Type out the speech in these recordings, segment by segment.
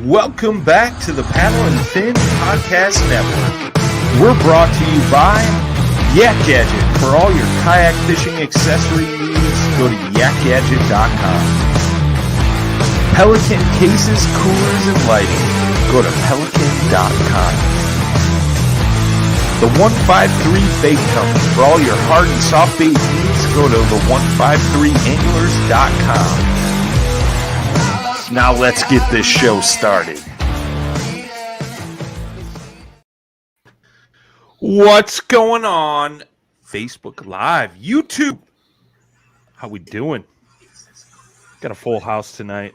Welcome back to the Paddle and Fin Podcast Network. We're brought to you by Yak Gadget. For all your kayak fishing accessory needs, go to yakgadget.com. Pelican cases, coolers, and lighting. Go to pelican.com. The 153 Bait Company. For all your hard and soft bait needs, go to the 153anglers.com. Now let's get this show started. What's going on? Facebook Live, YouTube. How we doing? Got a full house tonight.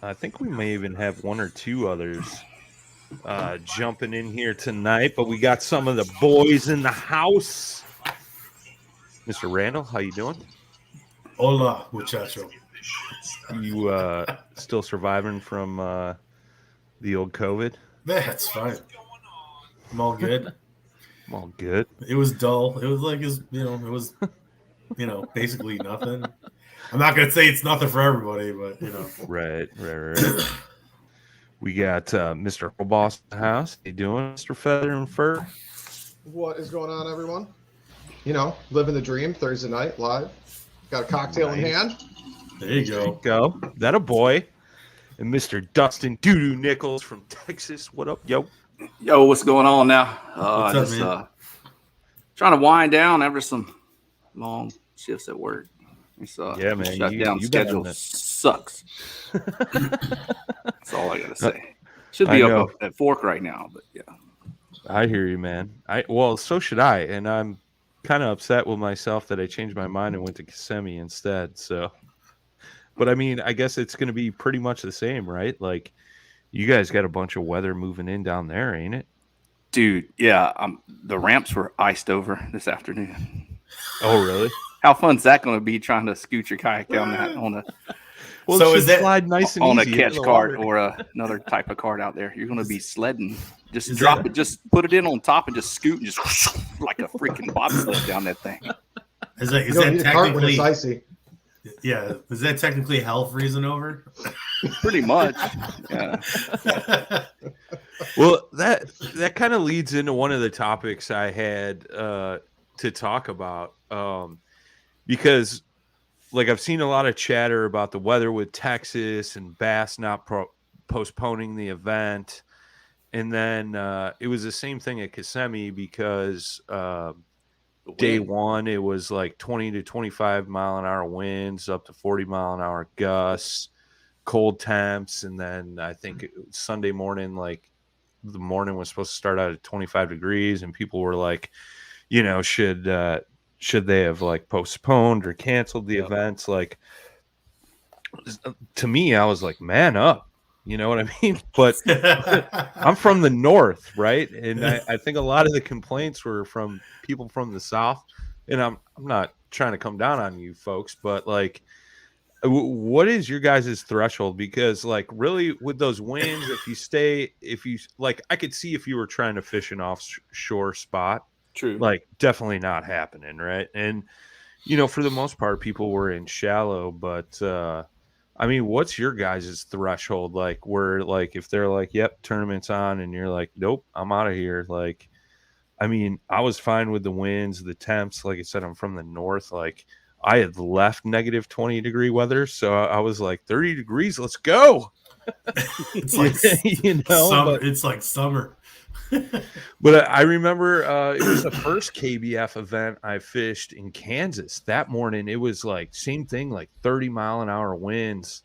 I think we may even have one or two others jumping in here tonight, but we got some of the boys in the house. Mr. Randall, how you doing? Hola, muchacho. You still surviving from the old COVID? That's fine. I'm all good. I'm all good. It was dull. It was basically nothing. I'm not gonna say it's nothing for everybody, but Right. We got Mr. Boss in the house. How you doing, Mr. Feather and Fur? What is going on, everyone? Living the dream. Thursday night live. Got a cocktail in hand. There you Go. That a boy. And Mr. Dustin Doo-Doo Nichols from Texas. What up, yo? Yo, what's going on now? What's up, man? Trying to wind down after some long shifts at work. It's, yeah, man. Shutdown schedule sucks. That's all I gotta say. Should be up at Fork right now, but yeah. I hear you, man. Well, so should I, and I'm kind of upset with myself that I changed my mind and went to Kissimmee instead. So, but I mean, I guess it's going to be pretty much the same, right? Like, you guys got a bunch of weather moving in down there, ain't it? Dude, yeah. The ramps were iced over this afternoon. Oh, really? How fun's that going to be trying to scoot your kayak down that on a so is that slide nice and on easy a catch cart or another type of cart out there? You're going to be sledding. Just drop it. Just put it in on top and just scoot and just like a freaking bobsled down that thing. Is that technically icy? Yeah, is that technically hell freezing over? Pretty much. Yeah. Well, that kind of leads into one of the topics I had to talk about, because like I've seen a lot of chatter about the weather with Texas and Bass not postponing the event, and then it was the same thing at Kissimmee because day one it was like 20 to 25 mile an hour winds, up to 40 mile an hour gusts, cold temps, and then I think Sunday morning, like the morning was supposed to start out at 25 degrees, and people were like, should they have like postponed or canceled the events? Like, to me, I was like, man up, you know what I mean? But I'm from the north, right? And I think a lot of the complaints were from people from the south. And I'm not trying to come down on you folks, but like, what is your guys' threshold? Because like really with those winds, if you like, I could see if you were trying to fish an offshore spot. True. Like definitely not happening, right? And for the most part, people were in shallow, but I mean, what's your guys' threshold? Like, where like if they're like, "Yep, tournament's on," and you're like, "Nope, I'm out of here." Like, I mean, I was fine with the winds, the temps. Like I said, I'm from the north. Like, I had left negative 20 degree weather, so I was like, 30 degrees, let's go. It's like summer. It's like summer. But I remember it was the first KBF event I fished in Kansas. That morning, it was like same thing, like 30 mile an hour winds.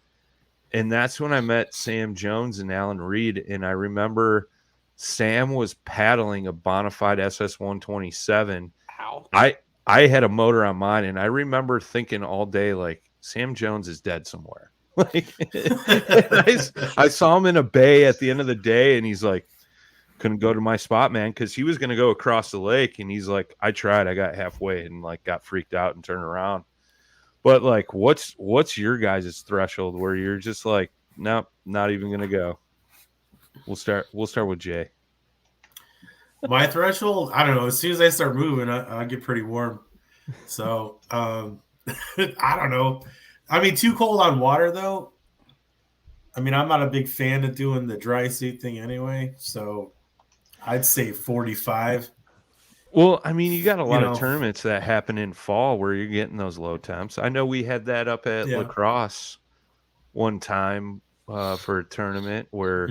And that's when I met Sam Jones and Alan Reed. And I remember Sam was paddling a Bonafide SS-127. How? I had a motor on mine, and I remember thinking all day, like, Sam Jones is dead somewhere. Like, I saw him in a bay at the end of the day, and he's like, couldn't go to my spot, man, because he was going to go across the lake, and he's like, I tried, I got halfway and like got freaked out and turned around. But like, what's your guys' threshold where you're just like, nope, not even going to go? We'll start with Jay. My threshold, I don't know. As soon as I start moving, I get pretty warm. So I don't know. I mean, too cold on water though. I mean, I'm not a big fan of doing the dry suit thing anyway, so I'd say 45. Well, I mean, you got a lot of know. tournaments that happen in fall where you're getting those low temps. I know we had that up at Yeah. Lacrosse one time for a tournament where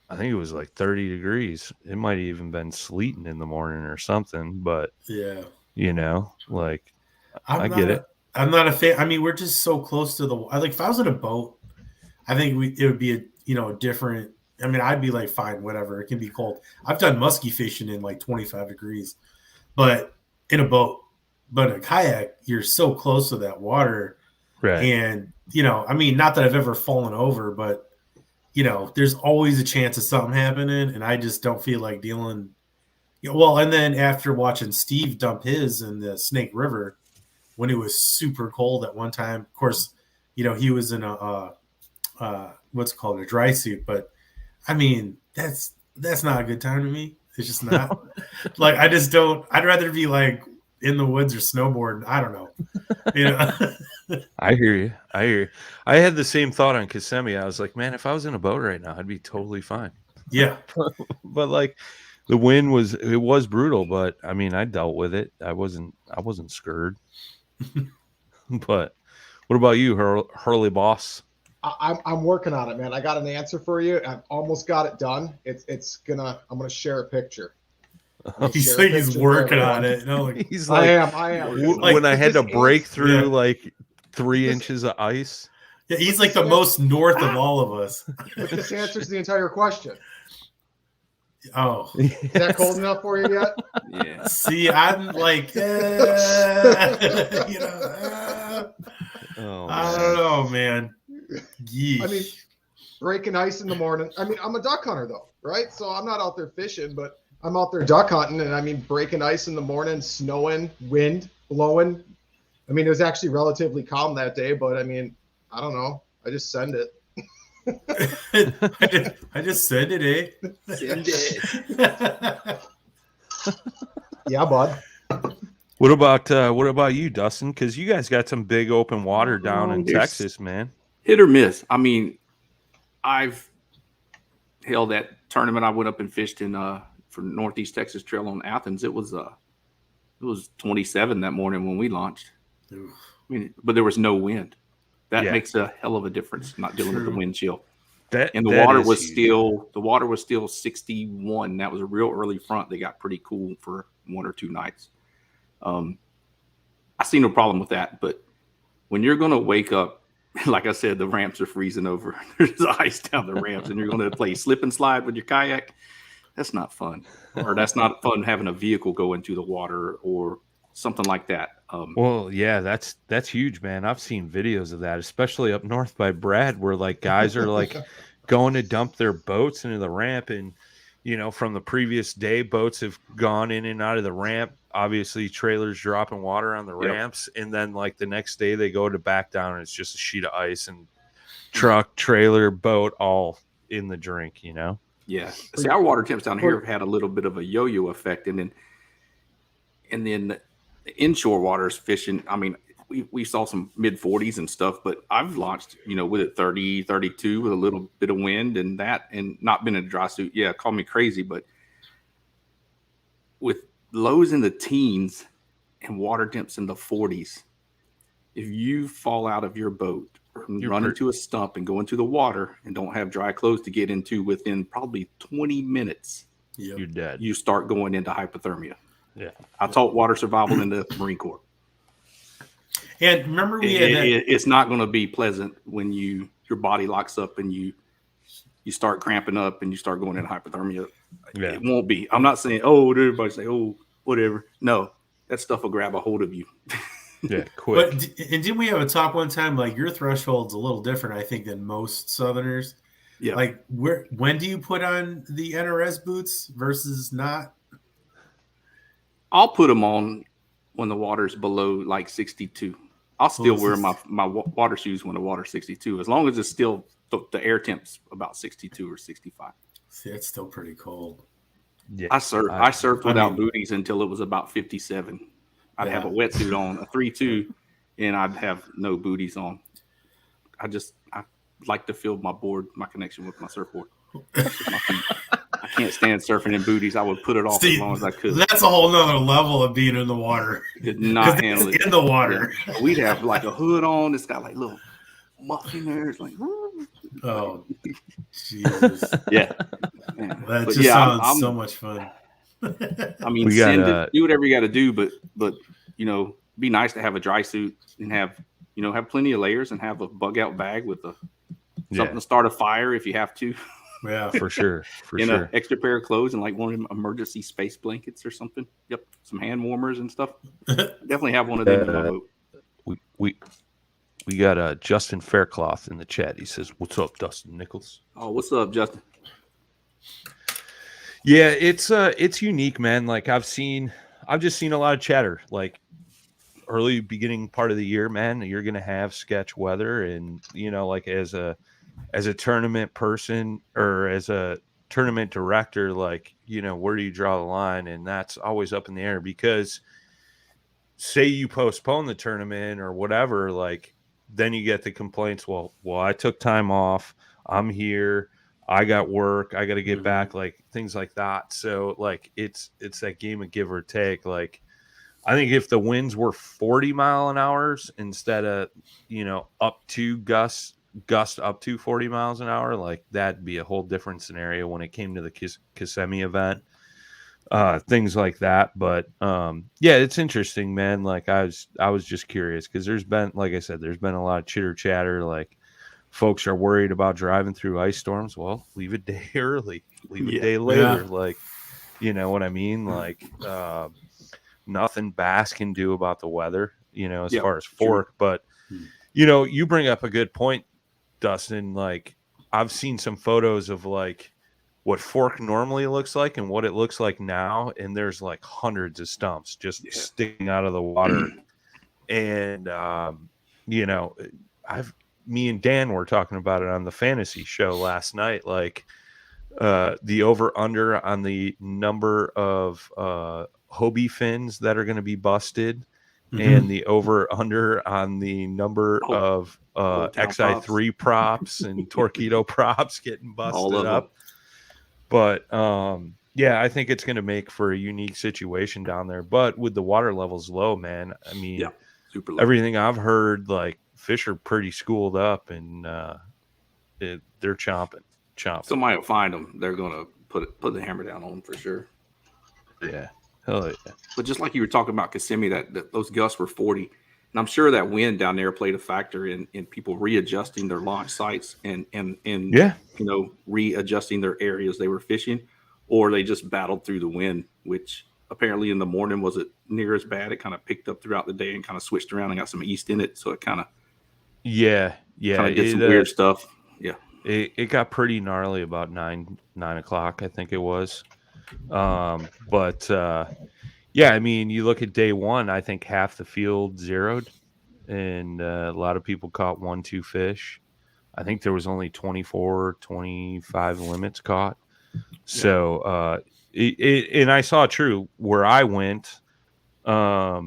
I think it was like 30 degrees. It might have even been sleeting in the morning or something, but Yeah. you know, like I'm I not get a, it. I'm not a fan. I mean, we're just so close to the like if I was in a boat, I think it would be a different. I mean, I'd be like, fine, whatever. It can be cold. I've done musky fishing in like 25 degrees, but in a boat. But a kayak, you're so close to that water. Right. And, I mean, not that I've ever fallen over, but, there's always a chance of something happening. And I just don't feel like dealing. Well, and then after watching Steve dump his in the Snake River when it was super cold at one time, of course, he was in a what's called a dry suit. But, I mean, that's not a good time to me. It's just not. Like, I just don't. I'd rather be like in the woods or snowboarding. I don't know. I hear you. I had the same thought on Kissimmee. I was like, man, if I was in a boat right now, I'd be totally fine. Yeah. But like the wind was brutal, but I mean, I dealt with it. I wasn't scared. But what about you, Hurley boss? I'm working on it, man. I got an answer for you. I've almost got it done. I'm gonna share a picture. He's like he's working on it. No, he's like, I am. When I had to break through like 3 inches of ice. Yeah, he's like the most north of all of us. But this answers the entire question. Oh, is that cold enough for you yet? Yeah. See, I'm like, Oh, I don't know, man. Yeesh. I mean, breaking ice in the morning. I mean, I'm a duck hunter though, right? So I'm not out there fishing, but I'm out there duck hunting, and I mean, breaking ice in the morning, snowing, wind blowing. I mean, it was actually relatively calm that day, but I mean, I don't know. I just send it. I just send it, eh? Send it. Yeah, bud. What about you, Dustin? Because you guys got some big open water down in Texas, man. Hit or miss. I mean, I've held that tournament. I went up and fished in for Northeast Texas Trail on Athens. It was 27 that morning when we launched. I mean, but there was no wind. That makes a hell of a difference. Not dealing with the wind chill. And the water was still 61. That was a real early front. They got pretty cool for 1 or 2 nights. I see no problem with that. But when you're going to wake up, like I said, the ramps are freezing over. There's ice down the ramps, and you're going to play slip and slide with your kayak. That's not fun. Or that's not fun having a vehicle go into the water or something like that. Well, yeah, that's huge, man. I've seen videos of that, especially up north by Brad, where like guys are like going to dump their boats into the ramp, and from the previous day, boats have gone in and out of the ramp. Obviously, trailers dropping water on the ramps, and then like the next day they go to back down, and it's just a sheet of ice, and truck, trailer, boat, all in the drink. Yeah. See, our water temps down here have had a little bit of a yo-yo effect, and then the inshore waters fishing. I mean, we saw some mid 40s and stuff, but I've launched, with it 30, 32 with a little bit of wind and not been in a dry suit. Yeah, call me crazy, but with lows in the teens and water temps in the 40s, if you fall out of your boat or run into a stump and go into the water and don't have dry clothes to get into within probably 20 minutes, you're dead. You start going into hypothermia. Yeah, I taught water survival in the Marine Corps. And remember, it's not going to be pleasant when your body locks up and you start cramping up and you start going into hypothermia. Yeah. It won't be. I'm not saying, everybody say, whatever. No, that stuff will grab a hold of you. Yeah, quick. But didn't we have a talk one time? Like, your threshold's a little different, I think, than most Southerners. Yeah. Like, when do you put on the NRS boots versus not? I'll put them on when the water's below like 62. I'll still wear my water shoes when the water's 62, as long as it's still the air temp's about 62 or 65. See, it's still pretty cold. Yeah, I surfed without booties until it was about 57. I'd have a wetsuit on, a 3-2, and I'd have no booties on. like to feel my connection with my surfboard. I can't stand surfing in booties. I would put it off as long as I could. That's a whole nother level of being in the water. Did not handle it in the water. Yeah. We'd have like a hood on. It's got like little muff in there. It's like, oh, Jesus. Yeah. That just sounds so much fun. I mean, do whatever you got to do, but you know, be nice to have a dry suit and have plenty of layers and have a bug out bag with something to start a fire if you have to. Yeah, for sure. An extra pair of clothes and like one of them emergency space blankets or something. Yep, some hand warmers and stuff. Definitely have one of them in my boat. We got Justin Faircloth in the chat. He says, "What's up, Dustin Nichols?" Oh, what's up, Justin? Yeah, it's unique, man. Like I've just seen a lot of chatter. Like early beginning part of the year, man, you're gonna have sketch weather, and like as a tournament person or as a tournament director, like where do you draw the line? And that's always up in the air because say you postpone the tournament or whatever, like then you get the complaints. Well, I took time off. I'm here. I got work. I got to get back, like things like that. So like it's that game of give or take. Like I think if the winds were 40 mile an hour instead of up to gust up to 40 miles an hour, like that'd be a whole different scenario when it came to the Kissimmee event, things like that. But yeah, it's interesting, man. Like I was just curious because there's been, like I said, there's been a lot of chitter chatter. Like folks are worried about driving through ice storms. Well, leave a day early, leave a day later. Like, you know what I mean? Like, nothing Bass can do about the weather, as far as Fork. But, you bring up a good point, Dustin. Like, I've seen some photos of like what Fork normally looks like and what it looks like now. And there's like hundreds of stumps just sticking out of the water. And, me and Dan were talking about it on the fantasy show last night. Like the over under on the number of Hobie fins that are going to be busted, and the over under on the number of XI3 props and Torpedo props getting busted up. But yeah, I think it's going to make for a unique situation down there. But with the water levels low, man, I mean, super low. Everything I've heard, like fish are pretty schooled up, and they're chomping. Somebody will find them. They're going to put the hammer down on them for sure. Yeah, hell yeah. But just like you were talking about Kissimmee, that those gusts were 40, and I'm sure that wind down there played a factor in people readjusting their launch sites and readjusting their areas they were fishing, or they just battled through the wind, which apparently in the morning wasn't near as bad. It kind of picked up throughout the day and kind of switched around and got some east in it, so it kind of did some weird stuff. Yeah, it got pretty gnarly about 9 o'clock, I think it was. But yeah, I mean, you look at day one, I think half the field zeroed, and a lot of people caught 1-2 fish. I think there was only 24, 25 limits caught. So and I saw where I went. There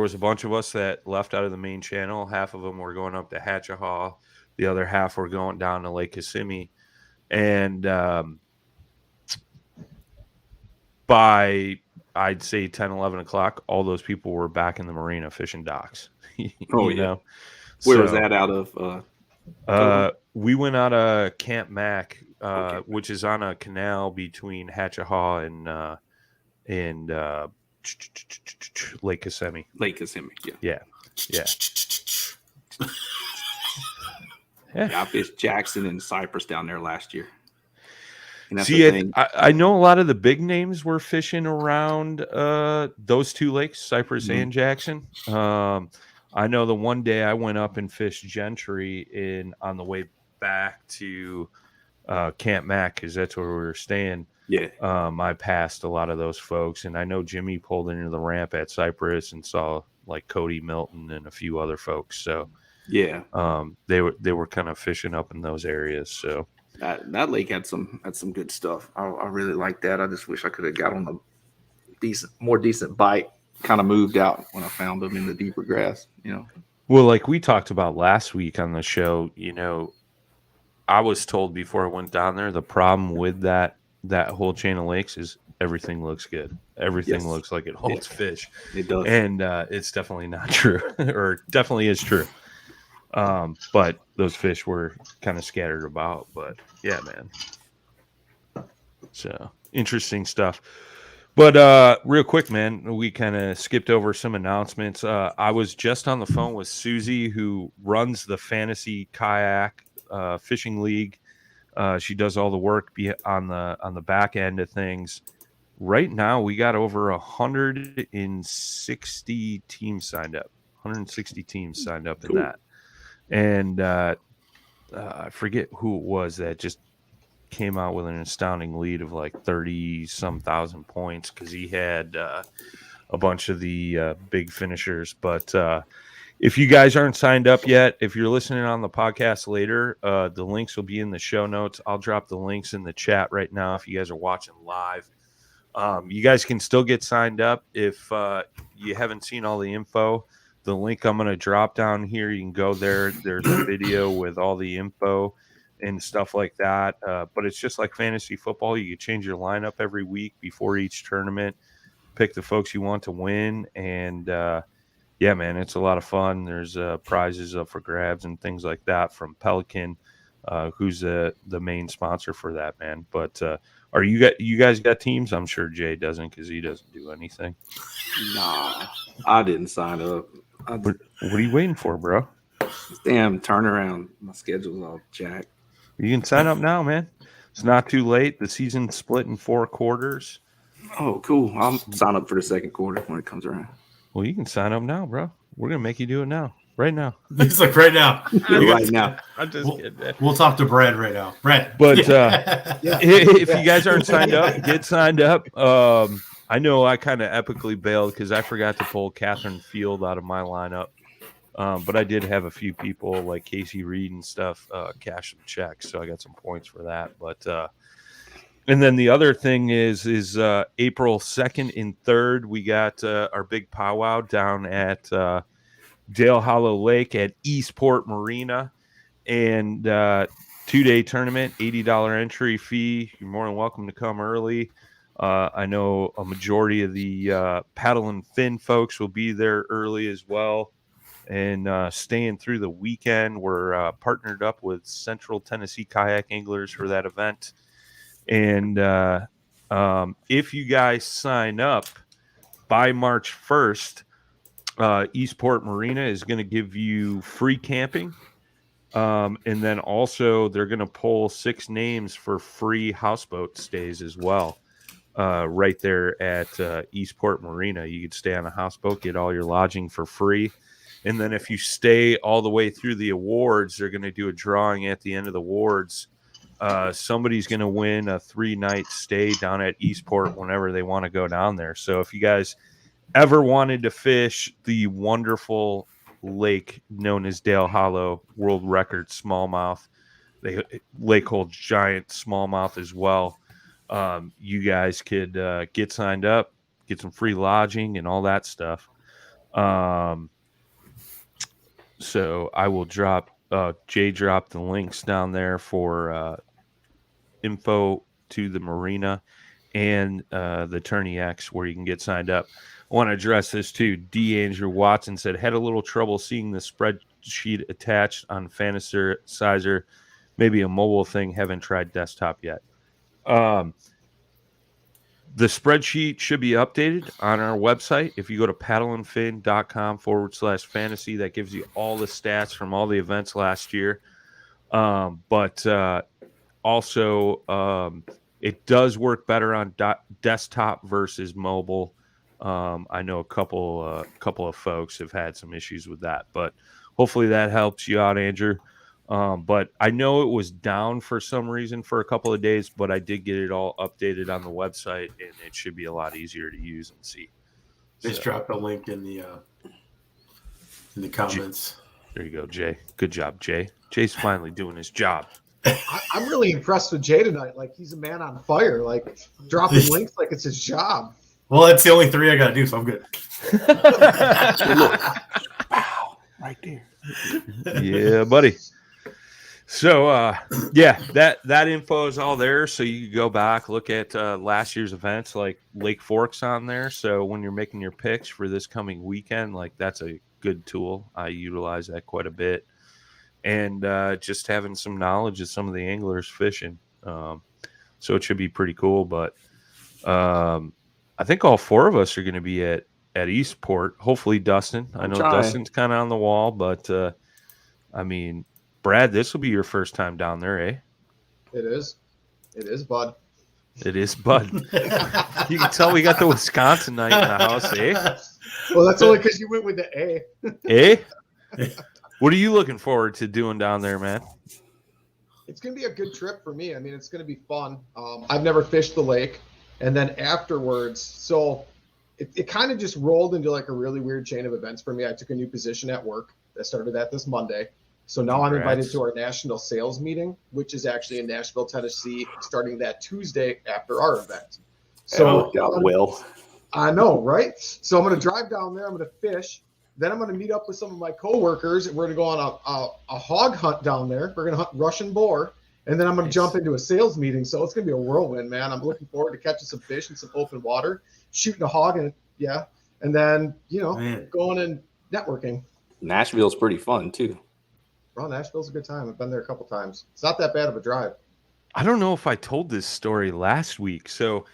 was a bunch of us that left out of the main channel. Half of them were going up to Hatchahaw. The other half were going down to Lake Kissimmee. And by, I'd say 10, 11 o'clock, all those people were back in the marina fishing docks. Where was that out of? We went out of Camp Mac, which is on a canal between Hatchahaw and Lake Kissimmee. Lake Kissimmee, yeah. I fished Jackson and Cypress down there last year. See, I know a lot of the big names were fishing around those two lakes, Cypress and Jackson. I know the one day I went up and fished Gentry on the way back to Camp Mac, because that's where we were staying. Yeah. I passed a lot of those folks, and I know Jimmy pulled into the ramp at Cypress and saw like Cody Milton and a few other folks. So yeah, they were kind of fishing up in those areas. So that lake had some good stuff. I really like that. I just wish I could have got on a more decent bite. Kind of moved out when I found them in the deeper grass. Well, like we talked about last week on the show, I was told before I went down there, the problem with that whole chain of lakes is everything looks good. Everything looks like it holds fish. It does. And it's definitely not true, or definitely is true. But those fish were kind of scattered about. But yeah, man. So interesting stuff. But real quick, man, we kind of skipped over some announcements. I was just on the phone with Susie, who runs the Fantasy Kayak Fishing League. She does all the work on the back end of things. Right now, we got over 160 teams signed up. 160 teams signed up in that. And I forget who it was that just came out with an astounding lead of like 30-some thousand points because he had a bunch of the big finishers. But if you guys aren't signed up yet, if you're listening on the podcast later, the links will be in the show notes. I'll drop the links in the chat right now if you guys are watching live. You guys can still get signed up if you haven't seen all the info. The link I'm going to drop down here, you can go there. There's a video with all the info and stuff like that. But it's just like fantasy football. You can change your lineup every week before each tournament, pick the folks you want to win. And yeah, man, it's a lot of fun. There's prizes up for grabs and things like that from Pelican, who's the main sponsor for that, man. But are you guys got teams? I'm sure Jay doesn't because he doesn't do anything. Nah, I didn't sign up. What are you waiting for, bro? Damn turnaround. My schedule's all jacked. You can sign up now, man. It's not too late. The season's split in 4 quarters. Oh, cool. I'll sign up for the second quarter when it comes around. Well, you can sign up now, bro. We're going to make you do it now. Right now. He's like, right now. Right now. I'm just kidding, man. We'll talk to Brad right now. Brad. But if you guys aren't signed up, get signed up. I know I kind of epically bailed because I forgot to pull Catherine Field out of my lineup. But I did have a few people like Casey Reed and stuff cash some checks, so I got some points for that. But and then the other thing is April 2nd and 3rd, we got our big powwow down at Dale Hollow Lake at Eastport Marina, and 2-day tournament, $80 entry fee. You're more than welcome to come early. I know a majority of the paddle and fin folks will be there early as well. And staying through the weekend, we're partnered up with Central Tennessee Kayak Anglers for that event. And if you guys sign up by March 1st, Eastport Marina is going to give you free camping. And then also they're going to pull 6 names for free houseboat stays as well. Right there at Eastport Marina. You could stay on a houseboat, get all your lodging for free. And then if you stay all the way through the awards, they're going to do a drawing at the end of the awards. Somebody's going to win a 3-night stay down at Eastport whenever they want to go down there. So if you guys ever wanted to fish the wonderful lake known as Dale Hollow, world record smallmouth, lake holds giant smallmouth as well. You guys could get signed up, get some free lodging and all that stuff. So I will drop Jay dropped the links down there for info to the marina and the Tourney X where you can get signed up. I want to address this too. D. Andrew Watson said, had a little trouble seeing the spreadsheet attached on Fantasy. Maybe a mobile thing. Haven't tried desktop yet. The spreadsheet should be updated on our website. If you go to paddleandfin.com/fantasy, that gives you all the stats from all the events last year. But also, it does work better on desktop versus mobile. I know a couple of folks have had some issues with that, but hopefully that helps you out, Andrew. But I know it was down for some reason for a couple of days, but I did get it all updated on the website, and it should be a lot easier to use and see. Just dropped a link in the comments. There you go, Jay. Good job, Jay. Jay's finally doing his job. I'm really impressed with Jay tonight. Like, he's a man on fire. Like, dropping links like it's his job. Well, that's the only 3 I got to do, so I'm good. right there. Yeah, buddy. So yeah, that info is all there, so you can go back, look at last year's events, like Lake Fork's on there. So when you're making your picks for this coming weekend, like that's a good tool. I utilize that quite a bit, and just having some knowledge of some of the anglers fishing. So it should be pretty cool. But I think all four of us are going to be at Eastport. Hopefully Dustin. I know Dustin's kind of on the wall, but I mean, Brad, this will be your first time down there, eh? It is. It is, bud. It is, bud. You can tell we got the Wisconsin night in the house, eh? Well, that's only because you went with the A. Eh? What are you looking forward to doing down there, man? It's going to be a good trip for me. I mean, it's going to be fun. I've never fished the lake. And then afterwards, so it kind of just rolled into like a really weird chain of events for me. I took a new position at work. I started that this Monday. So now I'm invited to our national sales meeting, which is actually in Nashville, Tennessee, starting that Tuesday after our event. So I know, right? So I'm going to drive down there. I'm going to fish. Then I'm going to meet up with some of my coworkers, and we're going to go on a hog hunt down there. We're going to hunt Russian boar, and then I'm going to jump into a sales meeting. So it's going to be a whirlwind, man. I'm looking forward to catching some fish in some open water, shooting a hog, and then going and networking. Nashville's pretty fun too. Well, Nashville's a good time. I've been there a couple times. It's not that bad of a drive. I don't know if I told this story last week. So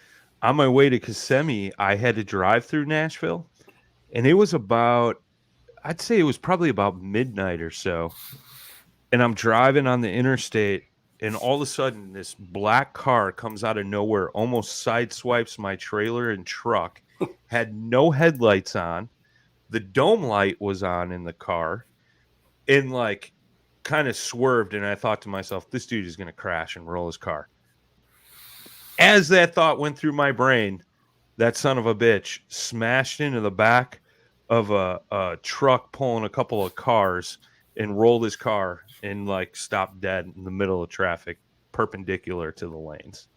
on my way to Kissimmee, I had to drive through Nashville, and it was I'd say it was probably about midnight or so. And I'm driving on the interstate, and all of a sudden this black car comes out of nowhere, almost sideswipes my trailer and truck, had no headlights on. The dome light was on in the car, and like kind of swerved, and I thought to myself, this dude is going to crash and roll his car. As that thought went through my brain, that son of a bitch smashed into the back of a truck pulling a couple of cars and rolled his car and like stopped dead in the middle of traffic, perpendicular to the lanes.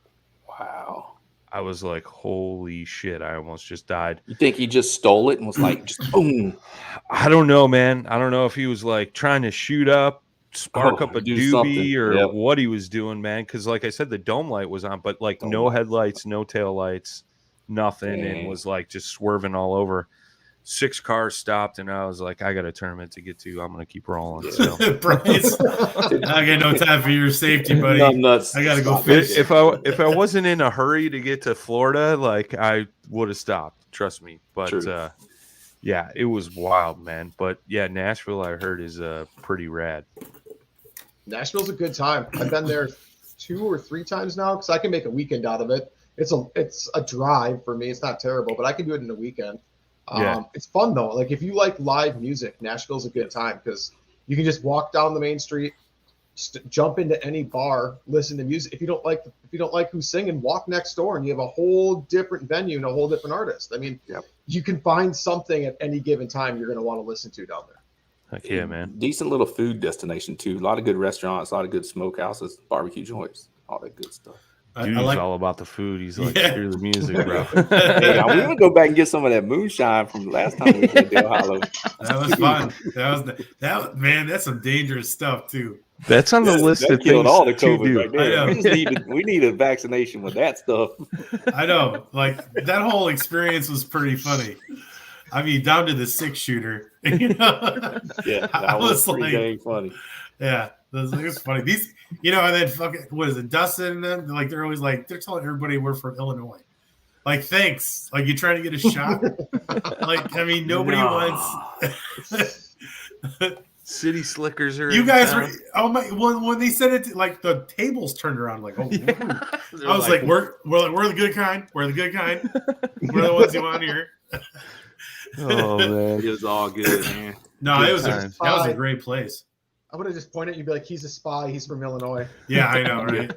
Wow. I was like, holy shit, I almost just died. You think he just stole it and was like, just boom? I don't know, man. I don't know if he was like trying to shoot up, spark up a doobie or what he was doing, man. Because like I said, the dome light was on, but like no headlights, no tail lights, nothing, and was like just swerving all over. 6 cars stopped, and I was like, I got a tournament to get to. I'm going to keep rolling. So. Bryce, I got no time for your safety, buddy. Nuts. I got to go fish. If I wasn't in a hurry to get to Florida, like I would have stopped. Trust me. But yeah, it was wild, man. But yeah, Nashville, I heard, is pretty rad. Nashville's a good time. I've been there 2 or 3 times now because I can make a weekend out of it. It's a drive for me. It's not terrible, but I can do it in a weekend. It's fun though. Like if you like live music, Nashville's a good time because you can just walk down the main street, just jump into any bar, listen to music. If you don't like who's singing, walk next door and you have a whole different venue and a whole different artist. I mean, you can find something at any given time you're going to want to listen to down there. Heck yeah, man. Decent little food destination too. A lot of good restaurants, a lot of good smokehouses, barbecue joints, all that good stuff. Dude, he's all about the food. He's like, screw the music, bro. Hey, we want to go back and get some of that moonshine from last time we did Del Hollow. That was fun. That man, that's some dangerous stuff too. That's on the list of things all the COVID to do. right there. We need a vaccination with that stuff. I know. Like that whole experience was pretty funny. I mean, down to the 6-shooter. You know? Yeah, that was pretty dang funny. Yeah, it was funny. These, and then fucking what is it, Dustin? And them, like they're always like they're telling everybody we're from Illinois. Like, thanks. Like you're trying to get a shot. Like, I mean, nobody wants. City slickers are. You guys were. Oh my! When they said it, like the tables turned around. Like, oh, I was like, we're the good kind. We're the good kind. We're the ones you want here. Oh man, it was all good, man. No, that was a great place. I would have just pointed at you and be like, he's a spy. He's from Illinois. Yeah, I know, right?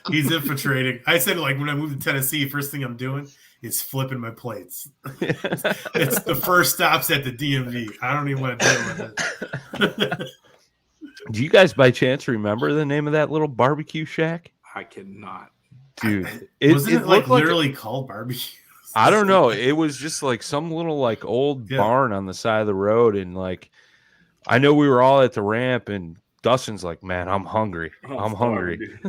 He's infiltrating. I said, like, when I moved to Tennessee, first thing I'm doing is flipping my plates. It's the first stops at the DMV. I don't even want to deal with it. Do you guys by chance remember the name of that little barbecue shack? I cannot. Dude, wasn't it like literally called barbecue? I don't know. It was just like some little like old barn on the side of the road, and like I know we were all at the ramp, and Dustin's like, "Man, I'm hungry. I'm hungry."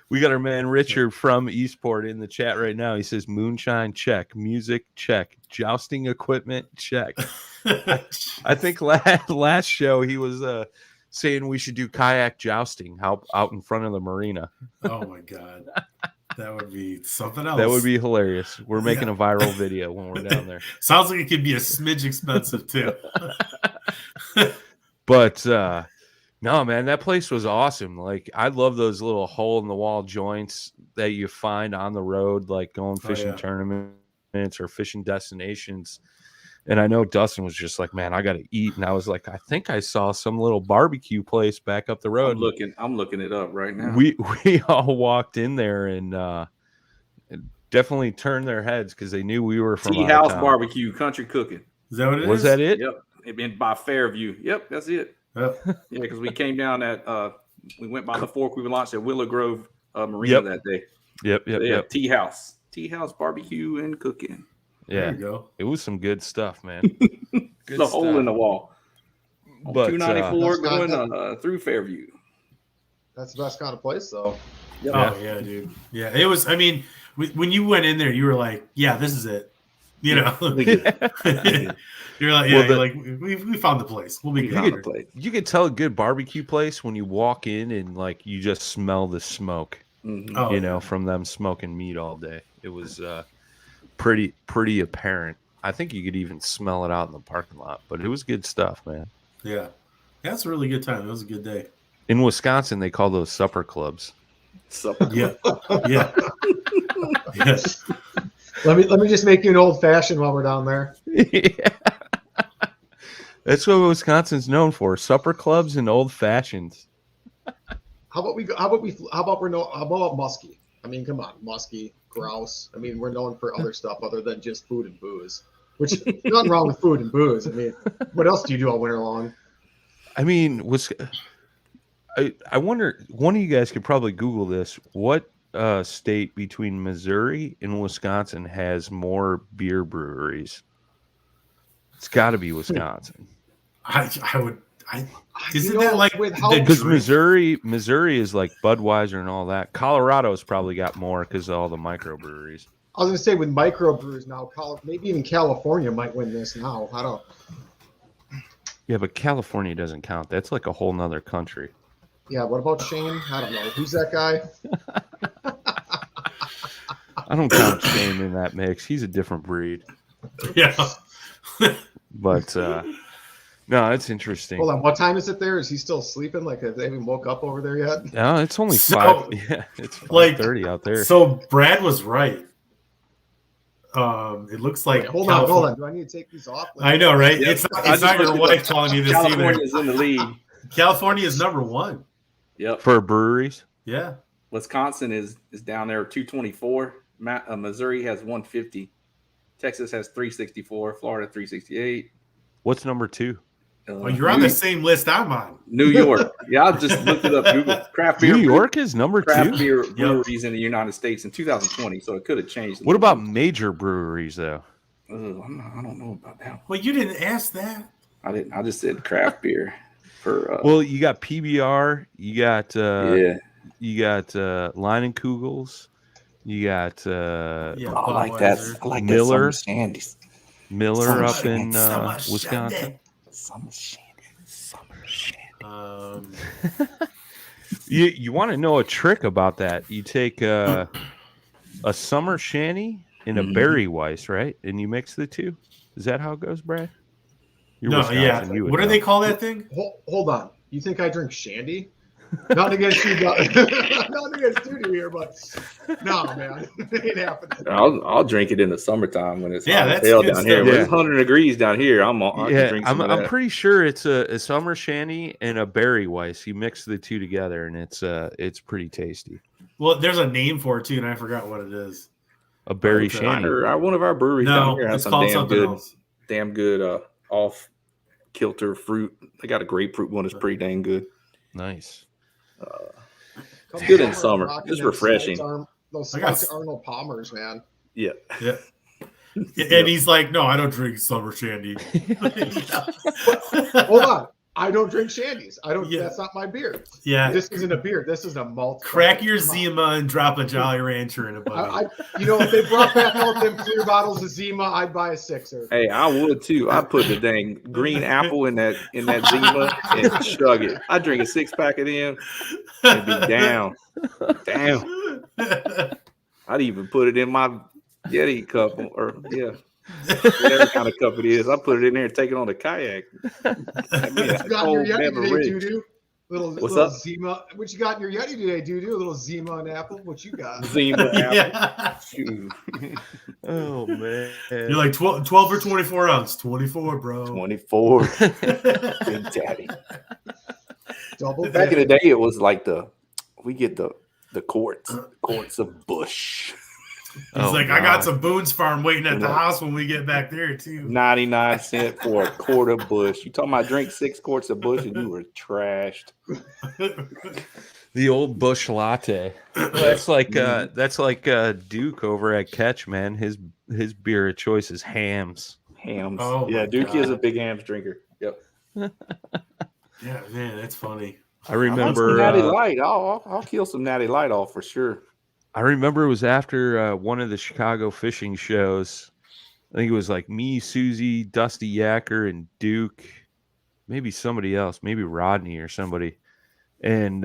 We got our man Richard from Eastport in the chat right now. He says, "Moonshine check, music check, jousting equipment check." I think last show he was saying we should do kayak jousting out in front of the marina. Oh my god, that would be something else. That would be hilarious. We're making a viral video when we're down there. Sounds like it could be a smidge expensive too. But no, man, that place was awesome. Like, I love those little hole in the wall joints that you find on the road, like going fishing tournaments or fishing destinations. And I know Dustin was just like, "Man, I got to eat." And I was like, "I think I saw some little barbecue place back up the road." I'm looking it up right now. We all walked in there and definitely turned their heads because they knew we were from Tea House Barbecue, Country Cooking. Is that what it is? Was that it? Yep. It been by Fairview. Yep, that's it. Yep. Yeah, because we came down at we went by the fork. We launched at Willow Grove Marina that day. Yep. Tea House Barbecue and Cooking. Yeah, there you go. It was some good stuff, man. The hole in the wall. But 294 going through Fairview. That's the best kind of place, though. Yep. Oh yeah, dude. Yeah, it was. I mean, when you went in there, you were like, "Yeah, this is it." You know, you're like, "Yeah, we found the place. We'll be good." You could tell a good barbecue place when you walk in and like you just smell the smoke. Mm-hmm. You know, from them smoking meat all day. It was pretty apparent. I think you could even smell it out in the parking lot, but it was good stuff, man. Yeah, that's a really good time. It was a good day. In Wisconsin, they call those supper clubs. Yeah. Yes. Let me just make you an old fashioned while we're down there. Yeah. That's what Wisconsin's known for: supper clubs and old fashions. How about muskie? I mean, come on, muskie, grouse. I mean, we're known for other stuff other than just food and booze. Which nothing wrong with food and booze. I mean, what else do you do all winter long? I mean, I wonder, one of you guys could probably Google this. What state between Missouri and Wisconsin has more beer breweries? It's got to be Wisconsin. Isn't that like because Missouri is like Budweiser and all that. Colorado's probably got more because of all the microbreweries. I was going to say with microbrews now, maybe even California might win this now. I don't. Yeah, but California doesn't count. That's like a whole nother country. Yeah, what about Shane? I don't know. Who's that guy? I don't count Shane in that mix. He's a different breed. Yeah. But no, it's interesting. Hold on. What time is it there? Is he still sleeping? Like, have they even woke up over there yet? No, it's only 5. Yeah, it's 5:30 out there. So Brad was right. It looks like. Wait, hold on. Do I need to take these off? I know, right? Yep. It's not your wife telling you this either. California's in the lead. California is number 1. Yep. For breweries? Yeah. Wisconsin is down there 224. Missouri has 150. Texas has 364. Florida 368. What's number 2? You're on the same list I'm on. New York. Yeah, I just looked it up. Google craft beer. New York is number 2. Craft beer breweries in the United States in 2020, so it could have changed. What about major breweries, though? I don't know about that. Well, you didn't ask that. I didn't. I just said craft beer. For well, you got PBR. You got You got Leinenkugels. You got I like that. I like Miller. that Shandy's. Miller up in Wisconsin. Summer Shandy. You want to know a trick about that? You take a summer shandy and a berry weiss, right? And you mix the two. Is that how it goes, Brad? You're Wisconsin, what do they call that thing? Hold on. You think I drink shandy? Not against you, not against you here, but no, man, it ain't happening. I'll drink it in the summertime when it's hot that's hell good down stuff. here. When Yeah. it's 100 degrees down here, I'm I'm pretty sure it's a summer shandy and a berry weiss. You mix the two together, and it's pretty tasty. Well, there's a name for it too, and I forgot what it is. A berry Okay. shandy. One of our breweries down here has it's some called something else. damn good off kilter fruit. They got a grapefruit one that's pretty dang good. Nice. It's good in summer. It's refreshing. Those Arnold Palmers, man. Yeah. And he's like, no, I don't drink summer shandy. Hold on. I don't drink shandies. I don't. Yeah. That's not my beer. Yeah. This isn't a beer. This is a malt. Crack your Zima and drop a Jolly Rancher in a bucket. If they brought back out them clear bottles of Zima, I'd buy a sixer. Hey, I would too. I'd put the dang green apple in that Zima and chug it. I'd drink a 6-pack of them and be down. Damn. I'd even put it in my Yeti cup whatever kind of cup it is. I put it in there and take it on the kayak. What you got in your Yeti today, Doo-Doo? Little Zima. What you got in your Yeti today, Doo-Doo? A little Zima and apple. What you got? Zima apple. Oh man. You're like 12 or 24 ounce. 24, bro. 24. Big daddy. Double. Back in the day, it was like we get the quarts of Bush. He's like, I got some Boone's Farm waiting at the house when we get back there, too. 99 cents for a quart of Bush. You talking about drink 6 quarts of Bush and you were trashed. The old Bush latte. That's like Duke over at Catch, man. His beer of choice is Hams. Hams. Oh, yeah, Duke God. is a big Hams drinker. Yep. Yeah, man, that's funny. I remember Natty Light. I'll kill some Natty Light off for sure. I remember it was after one of the Chicago fishing shows. I think it was like me, Susie, Dusty Yacker, and Duke. Maybe somebody else, maybe Rodney or somebody. And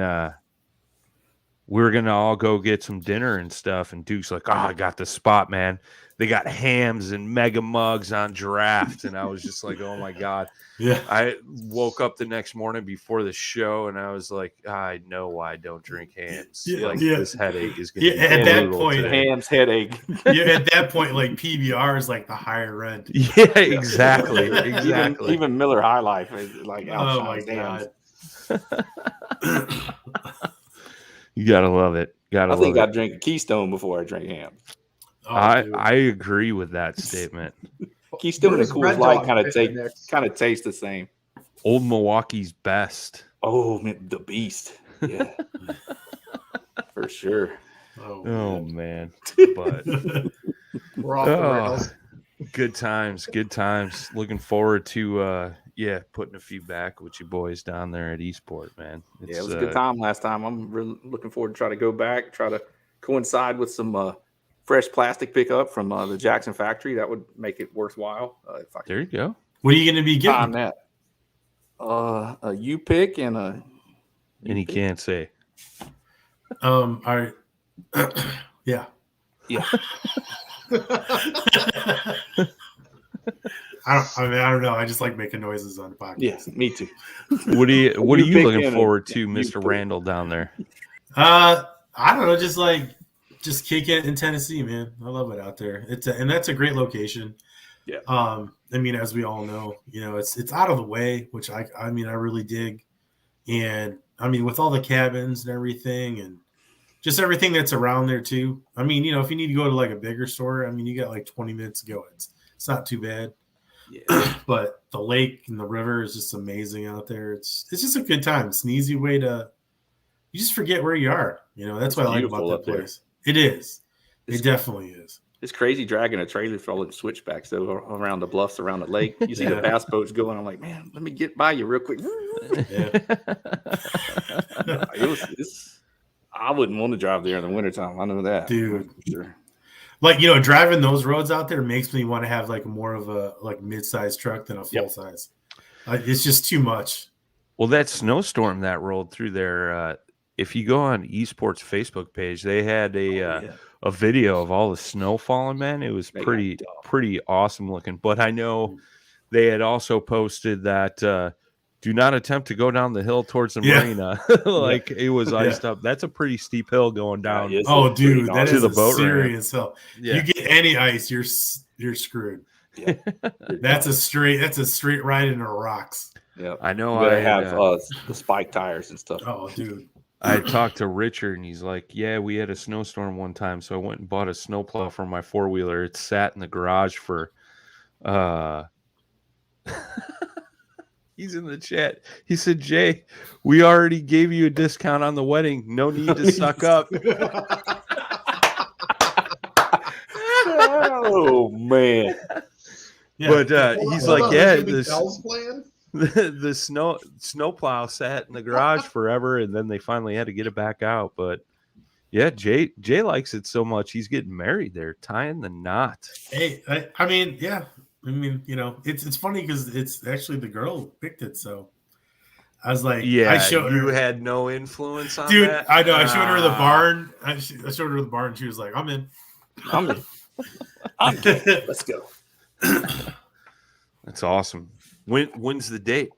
we were going to all go get some dinner and stuff. And Duke's like, I got the spot, man. They got Hams and mega mugs on draft. And I was just like, oh, my God. Yeah. I woke up the next morning before the show, and I was like, I know why I don't drink Hams. This headache is going to be at that point, today. Hams headache. At that point, like PBR is like the higher end. Yeah, exactly. Even Miller High Life is like Oh my Hams. God. You gotta love it. I think I'd drink a Keystone before I drink Hams. Oh, I agree with that statement. Keystone and Coors Light kind of taste the same. Old Milwaukee's best. Oh, man, the beast. Yeah. For sure. Oh man. But We're off the rails. good times. Looking forward to putting a few back with you boys down there at Eastport, man. It was a good time last time. I'm really looking forward to try to go back, try to coincide with some fresh plastic pickup from the Jackson factory. That would make it worthwhile. There you go. What are you going to be getting? That. A U-pick and a. And he can't say. All right. Yeah. Yeah. I don't know. I just like making noises on the podcast. Yes, me too. What are you looking forward to, U-pick. Mr. Randall, down there? I don't know. Just kick it in Tennessee, man. I love it out there. And that's a great location. Yeah. I mean, as we all know, it's out of the way, which I really dig. And I mean, with all the cabins and everything and just everything that's around there too. I mean, if you need to go to like a bigger store, I mean, you got like 20 minutes to go. It's not too bad. Yeah. But the lake and the river is just amazing out there. It's just a good time. It's an easy way you just forget where you are. That's what I like about that place. It is. It definitely is. It's crazy dragging a trailer for all the switchbacks though around the bluffs around the lake. You see the bass boats going. I'm like, man, let me get by you real quick. Yeah. I wouldn't want to drive there in the wintertime. I know that, dude. For sure. Like driving those roads out there makes me want to have like more of a like mid-sized truck than a full size. It's just too much. Well, that snowstorm that rolled through there. If you go on Esport's Facebook page, they had a video of all the snow falling, man. It was pretty awesome looking. But I know they had also posted that do not attempt to go down the hill towards the marina. It was iced up. That's a pretty steep hill going down. Dude, that is the a boat serious hill. Yeah. You get any ice, you're screwed. Yeah. That's a straight ride into rocks. Yeah, I know. I have the spike tires and stuff. Oh, dude. I talked to Richard, and he's like, yeah, we had a snowstorm one time, so I went and bought a snowplow for my four-wheeler. It sat in the garage for he's in the chat. He said, Jay, we already gave you a discount on the wedding. No need to suck up. Oh man. Yeah. But he's like, yeah, this Bell's playing. the snowplow sat in the garage forever, and then they finally had to get it back out. But yeah, Jay likes it so much he's getting married there, tying the knot. Hey, I mean, yeah. I mean, you know, it's funny because it's actually the girl picked it. So I was like, Yeah, I showed you her, had no influence on dude. that. I know. I showed her the barn. I showed her the barn. And she was like, I'm in. I'm in. Let's go. That's awesome. When's the date?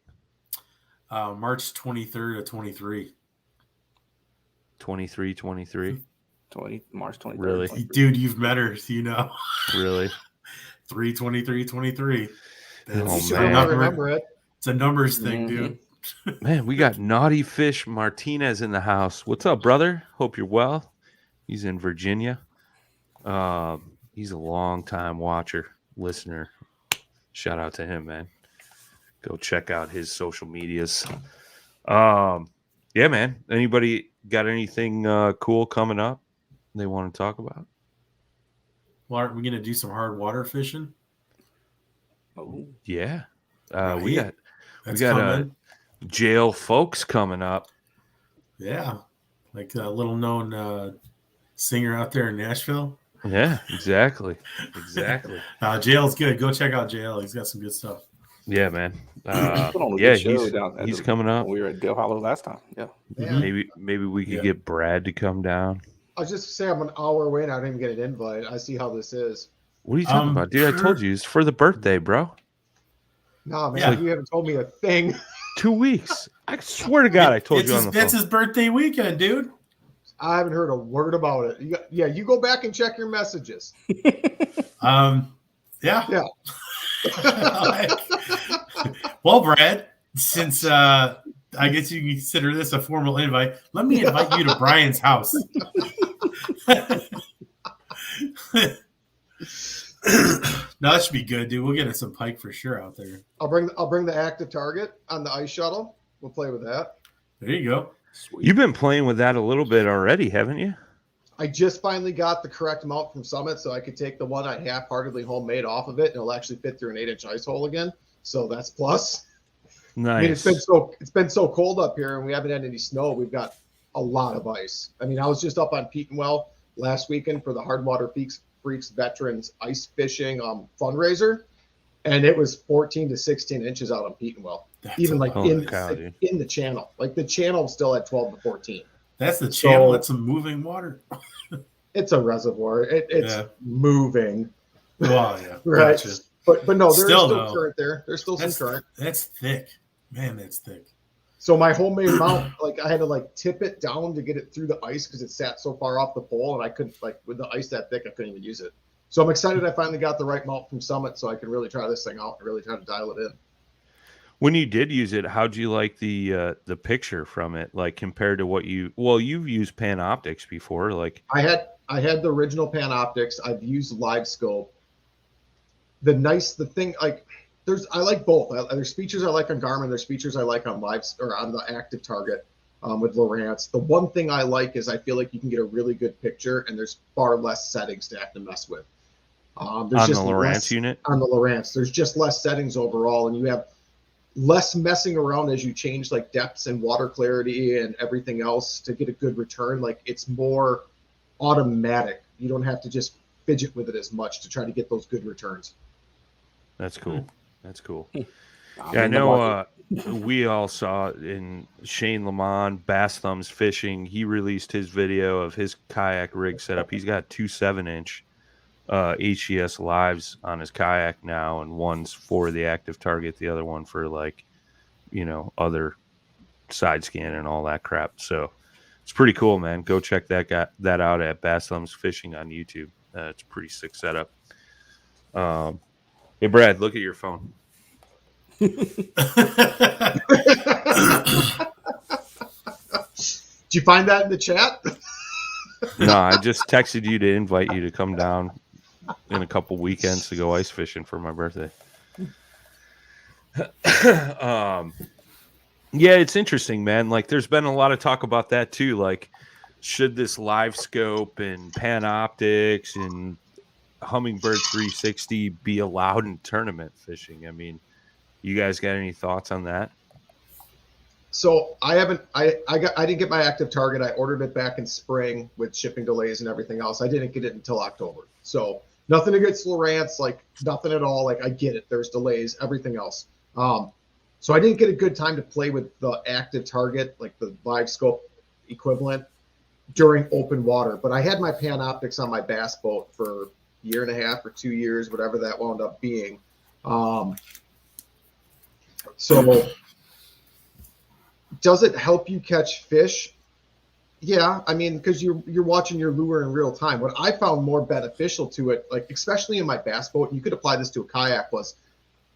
March 23rd to 23. 23. March 23rd. Really? Dude, you've met her, so you know. Really? 3/23/23. Oh, I man. remember it. It's a numbers thing, dude. Man, we got Naughty Fish Martinez in the house. What's up, brother? Hope you're well. He's in Virginia. He's a long-time watcher, listener. Shout out to him, man. Go check out his social medias. Yeah, man. Anybody got anything cool coming up they want to talk about? Well, aren't we going to do some hard water fishing? Oh, Yeah. Right. We got coming. Jail Folks coming up. Yeah. Like a little known singer out there in Nashville. Yeah, exactly. Jail's good. Go check out Jail. He's got some good stuff. Yeah, man. put on a Yeah, good show down at he's coming up. We were at Dale Hollow last time. Yeah. Yeah. Maybe we could get Brad to come down. I was just say I'm an hour away and I didn't even get an invite. I see how this is. What are you talking about, dude? I told you it's for the birthday, bro. Nah, man, Yeah. you haven't told me a thing. 2 weeks. I swear to God, I told you on the That's phone. his birthday weekend, dude. I haven't heard a word about it. You go back and check your messages. Yeah. Yeah. Well, Brad, since I guess you can consider this a formal invite, let me invite you to Brian's house. No, that should be good, dude. We'll get us some pike for sure out there. I'll bring the active target on the ice shuttle. We'll play with that. There you go. Sweet. You've been playing with that a little bit already, haven't you? I just finally got the correct mount from Summit, so I could take the one I half-heartedly homemade off of it, and it'll actually fit through an 8-inch ice hole again. So that's plus. Nice. I mean, it's been so cold up here, and we haven't had any snow. We've got a lot of ice. I mean, I was just up on Petenwell last weekend for the Hardwater Freaks Veterans Ice Fishing fundraiser, and it was 14 to 16 inches out on Petenwell. Even like in the channel. Like the channel still at 12 to 14. That's the channel. That's some moving water. It's a reservoir. It's moving. Well, yeah. Right. Gotcha. But no, there's still no. current there. There's still some current. That's thick. Man, that's thick. So my homemade mount, like I had to like tip it down to get it through the ice because it sat so far off the pole, and I couldn't, like, with the ice that thick, I couldn't even use it. So I'm excited I finally got the right mount from Summit so I can really try this thing out and really try to dial it in. When you did use it, how'd you like the picture from it? Like compared to what you've used Panoptics before. Like I had the original Panoptics. I've used Live Scope. I like both. There's features I like on Garmin. There's features I like on on the Active Target with Lowrance. The one thing I like is I feel like you can get a really good picture, and there's far less settings to have to mess with. on the Lowrance unit? On the Lowrance, there's just less settings overall, and you have less messing around as you change like depths and water clarity and everything else to get a good return. Like it's more automatic. You don't have to just fidget with it as much to try to get those good returns. That's cool. That's cool. Yeah, I know we all saw in Shane Lamont, Bass Thumbs Fishing. He released his video of his kayak rig setup. He's got 2 7-inch HES lives on his kayak now, and one's for the Active Target, the other one for other side scan and all that crap. So it's pretty cool, man. Go check that out at Bass Thumbs Fishing on YouTube. It's a pretty sick setup. Hey Brad, look at your phone. Did you find that in the chat? No, I just texted you to invite you to come down in a couple weekends to go ice fishing for my birthday. Yeah, it's interesting, man. Like there's been a lot of talk about that too. Like, should this Live Scope and Panoptics and Hummingbird 360 be allowed in tournament fishing? I mean, you guys got any thoughts on that? So I didn't get my active target. I ordered it back in spring with shipping delays and everything else. I didn't get it until October. So nothing against Lowrance, like nothing at all. Like I get it. There's delays, everything else. So I didn't get a good time to play with the active target, like the live scope equivalent, during open water. But I had my Panoptics on my bass boat for a year and a half or 2 years, whatever that wound up being. So does it help you catch fish? Yeah, I mean, because you're watching your lure in real time. What I found more beneficial to it, like especially in my bass boat, and you could apply this to a kayak, was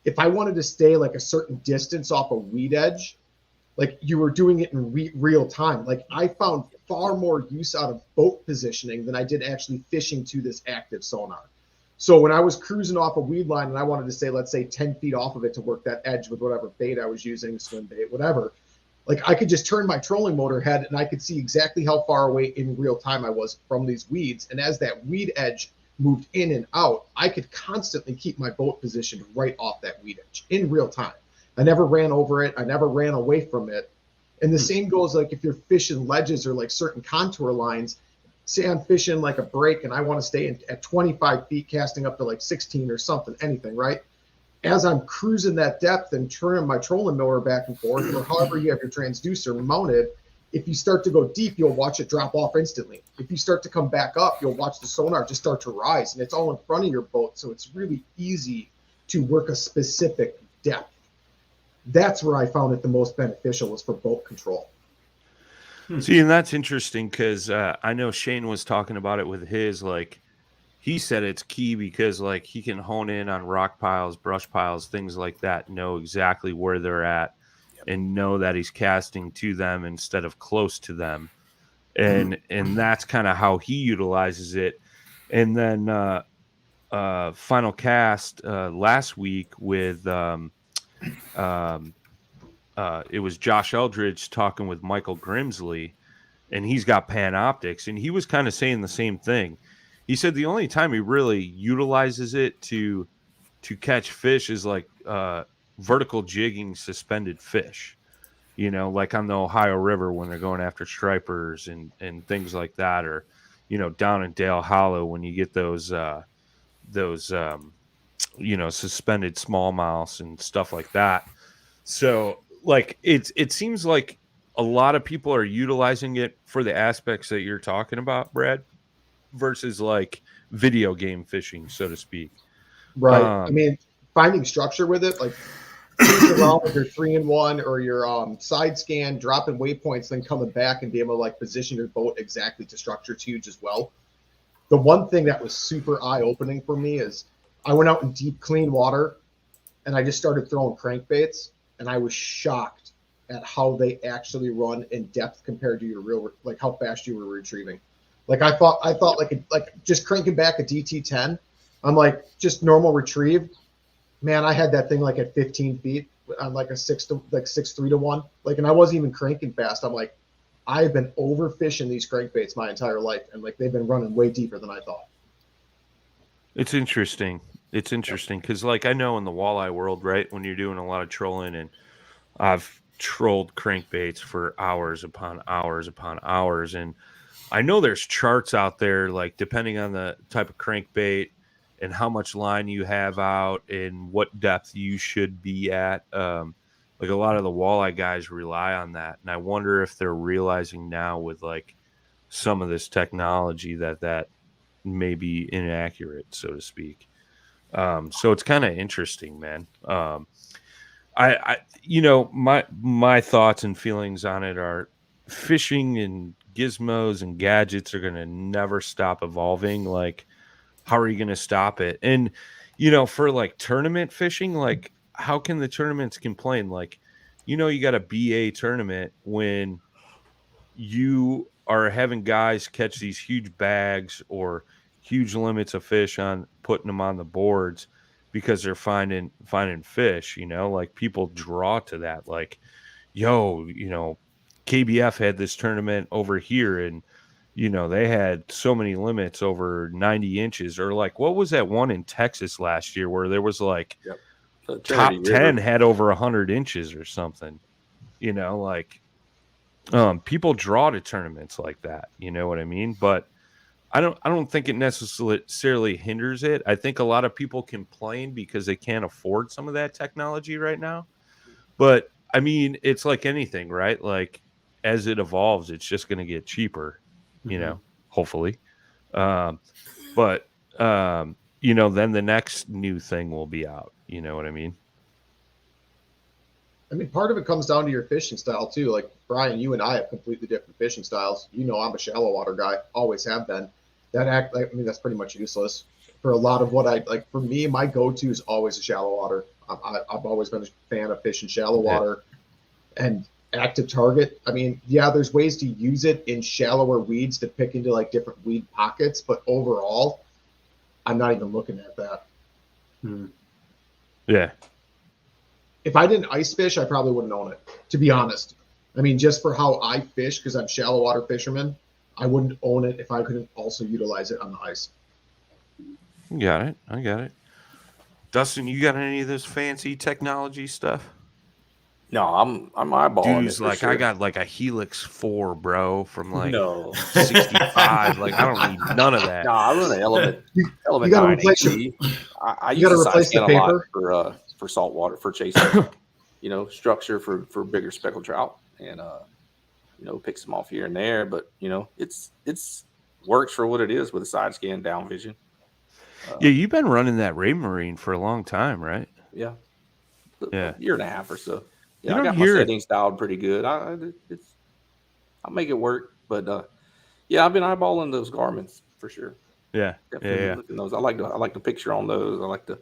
if I wanted to stay like a certain distance off a weed edge, like you were doing it in real time. Like I found far more use out of boat positioning than I did actually fishing to this active sonar. So when I was cruising off a weed line and I wanted to stay, let's say 10 feet off of it to work that edge with whatever bait I was using, swim bait, whatever, like I could just turn my trolling motor head and I could see exactly how far away in real time I was from these weeds. And as that weed edge moved in and out, I could constantly keep my boat positioned right off that weed edge in real time. I never ran over it. I never ran away from it. And the same goes like if you're fishing ledges or like certain contour lines. Say I'm fishing like a break and I want to stay at 25 feet casting up to like 16 or something, anything, right? As I'm cruising that depth and turning my trolling motor back and forth, or however you have your transducer mounted, if you start to go deep, you'll watch it drop off instantly. If you start to come back up, you'll watch the sonar just start to rise, and it's all in front of your boat. So it's really easy to work a specific depth. That's where I found it the most beneficial, was for boat control. See, and that's interesting because I know Shane was talking about it with his, like, he said it's key because like he can hone in on rock piles, brush piles, things like that, know exactly where they're at and know that he's casting to them instead of close to them. And that's kind of how he utilizes it. And then Final Cast last week with it was Josh Eldridge talking with Michael Grimsley, and he's got Panoptics, and he was kind of saying the same thing. He said the only time he really utilizes it to catch fish is like vertical jigging suspended fish, you know, like on the Ohio River when they're going after stripers and things like that, or, you know, down in Dale Hollow when you get those you know, suspended smallmouths and stuff like that. So like it seems like a lot of people are utilizing it for the aspects that you're talking about, Brad, versus like video game fishing, so to speak. Right. I mean, finding structure with it, like cruising around with your 3-in-1 or your side scan, dropping waypoints, then coming back and be able to like position your boat exactly to structure it's huge as well. The one thing that was super eye-opening for me is I went out in deep, clean water and I just started throwing crankbaits, and I was shocked at how they actually run in depth compared to your real, like how fast you were retrieving. Like I thought like just cranking back a DT10, I'm like just normal retrieve. Man, I had that thing like at 15 feet on like a 6-3 to 1. Like, and I wasn't even cranking fast. I'm like, I've been overfishing these crankbaits my entire life, and like they've been running way deeper than I thought. It's interesting. It's interesting because like I know in the walleye world, right, when you're doing a lot of trolling, and I've trolled crankbaits for hours upon hours upon hours, and I know there's charts out there, like depending on the type of crankbait and how much line you have out and what depth you should be at. Like a lot of the walleye guys rely on that. And I wonder if they're realizing now with like some of this technology that may be inaccurate, so to speak. So it's kind of interesting, man. I you know, my thoughts and feelings on it are fishing and gizmos and gadgets are going to never stop evolving. Like, how are you going to stop it? And, you know, for like tournament fishing, like how can the tournaments complain? Like, you know, you got a BA tournament when you are having guys catch these huge bags or huge limits of fish on putting them on the boards because they're finding fish, you know, like people draw to that. Like, yo, you know, KBF had this tournament over here and they had so many limits over 90 inches, or like, what was that one in Texas last year where there was like The top Trinity 10 River. had over 100 inches or something, like, people draw to tournaments like that. You know what I mean? But I don't think it necessarily hinders it. I think a lot of people complain because they can't afford some of that technology right now. But I mean, it's like anything, right? Like, as it evolves, it's just going to get cheaper, hopefully. But then the next new thing will be out. You know what I mean? I mean, part of it comes down to your fishing style too. Like Brian, you and I have completely different fishing styles. I'm a shallow water guy, always have been. That's pretty much useless for a lot of what I like. For me, my go-to is always a shallow water. I've always been a fan of fishing shallow water and active target. I mean, yeah, there's ways to use it in shallower weeds to pick into like different weed pockets, but overall, I'm not even looking at that. Yeah. If I didn't ice fish, I probably wouldn't own it, to be honest. I mean, just for how I fish, because I'm shallow water fisherman, I wouldn't own it if I couldn't also utilize it on the ice. Got it. I got it. Dustin, you got any of this fancy technology stuff? No, I'm eyeballing Dude's it. like, sure. I got like a Helix 4, bro, from like No. 65. Like, I don't need none of that. No, I run an Element. You gotta 9 replace HD. I you use gotta the side replace the scan a lot paper. for saltwater, for chasing, structure for bigger speckled trout, and picks them off here and there. But it's works for what it is with a side scan down vision. Yeah, you've been running that Raymarine for a long time, right? Yeah, Yeah, a year and a half or so. Yeah, You I don't got my hear it. settings dialed pretty good. I'll make it work. But yeah, I've been eyeballing those Garmins for sure. Yeah, Definitely yeah. looking those. I like the picture on those. I like the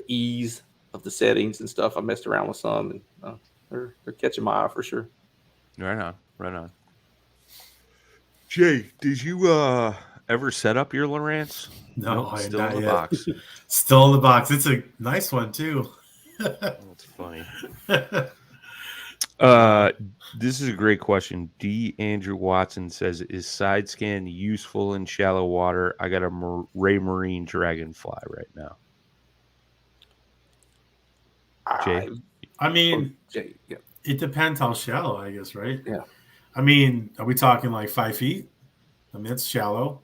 ease of the settings and stuff. I messed around with some, and they're catching my eye for sure. Right on. Jay, did you ever set up your Lowrance? No, I still not in the yet. box. Still in the box. It's a nice one too. That's funny. This is a great question. D. Andrew Watson says, "Is side scan useful in shallow water? I got a Raymarine Dragonfly right now." Jay, I mean, Jay, yeah. it depends how shallow, I guess, right? Yeah. I mean, are we talking like 5 feet? I mean, it's shallow.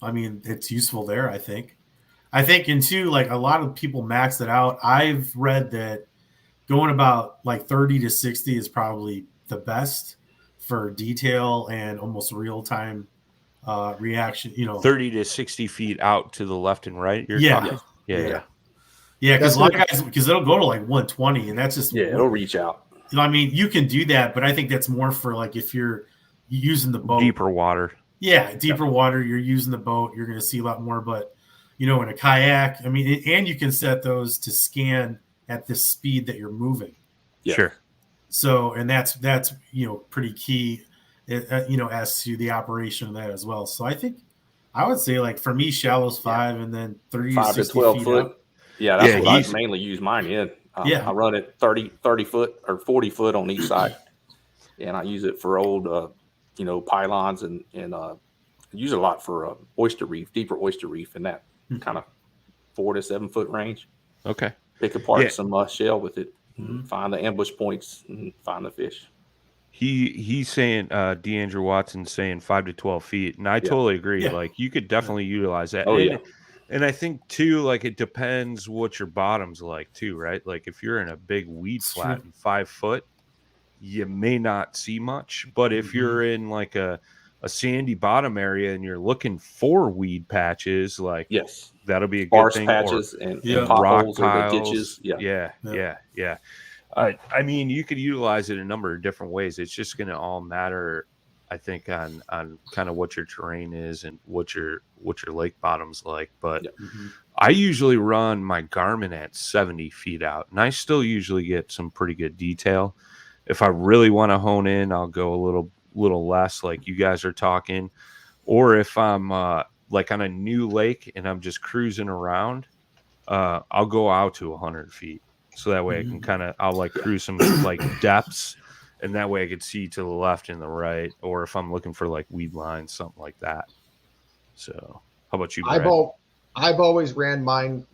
I mean, it's useful there, I think. And two, like a lot of people max it out. I've read that going about like 30 to 60 is probably the best for detail and almost real time reaction. 30 to 60 feet out to the left and right. You're Yeah. talking? Yeah. Yeah, because That's a lot of guys, because it'll go to like 120, and that's just It'll reach out. I mean, you can do that, but I think that's more for like if you're using the boat. Deeper water. Yeah, deeper water, you're using the boat, you're going to see a lot more. But, in a kayak, I mean, and you can set those to scan at the speed that you're moving. Yeah. Sure. So, and that's pretty key, as to the operation of that as well. So I think I would say like for me, shallow's 5 and then 30 5 to to 12 feet foot. up. Yeah, that's what I mainly use mine in. I run it 30 foot or 40 foot on each side, and I use it for old, pylons and use it a lot for oyster reef, deeper oyster reef, in that kind of 4 to 7 foot range. Okay. Pick apart some shell with it, find the ambush points, and find the fish. He's saying DeAndre Watson's saying 5 to 12 feet, and I totally agree. Yeah. Like, you could definitely utilize that. Oh, yeah. And I think too, like, it depends what your bottom's like too, right? Like, if you're in a big weed flat and 5 foot, you may not see much. But if you're in like a sandy bottom area and you're looking for weed patches, like, yes, that'll be a good sparse thing. patches and rock potholes piles, or the ditches. Yeah. I mean, you could utilize it a number of different ways. It's just going to all matter, I think, on kind of what your terrain is and what your lake bottom's like. But I usually run my Garmin at 70 feet out, and I still usually get some pretty good detail. If I really want to hone in, I'll go a little less, like you guys are talking. Or if I'm like on a new lake and I'm just cruising around, I'll go out to 100 feet. So that way I can I'll like cruise some like depths and that way I could see to the left and the right, or if I'm looking for like weed lines, something like that. So, how about you, Brad? I've always ran mine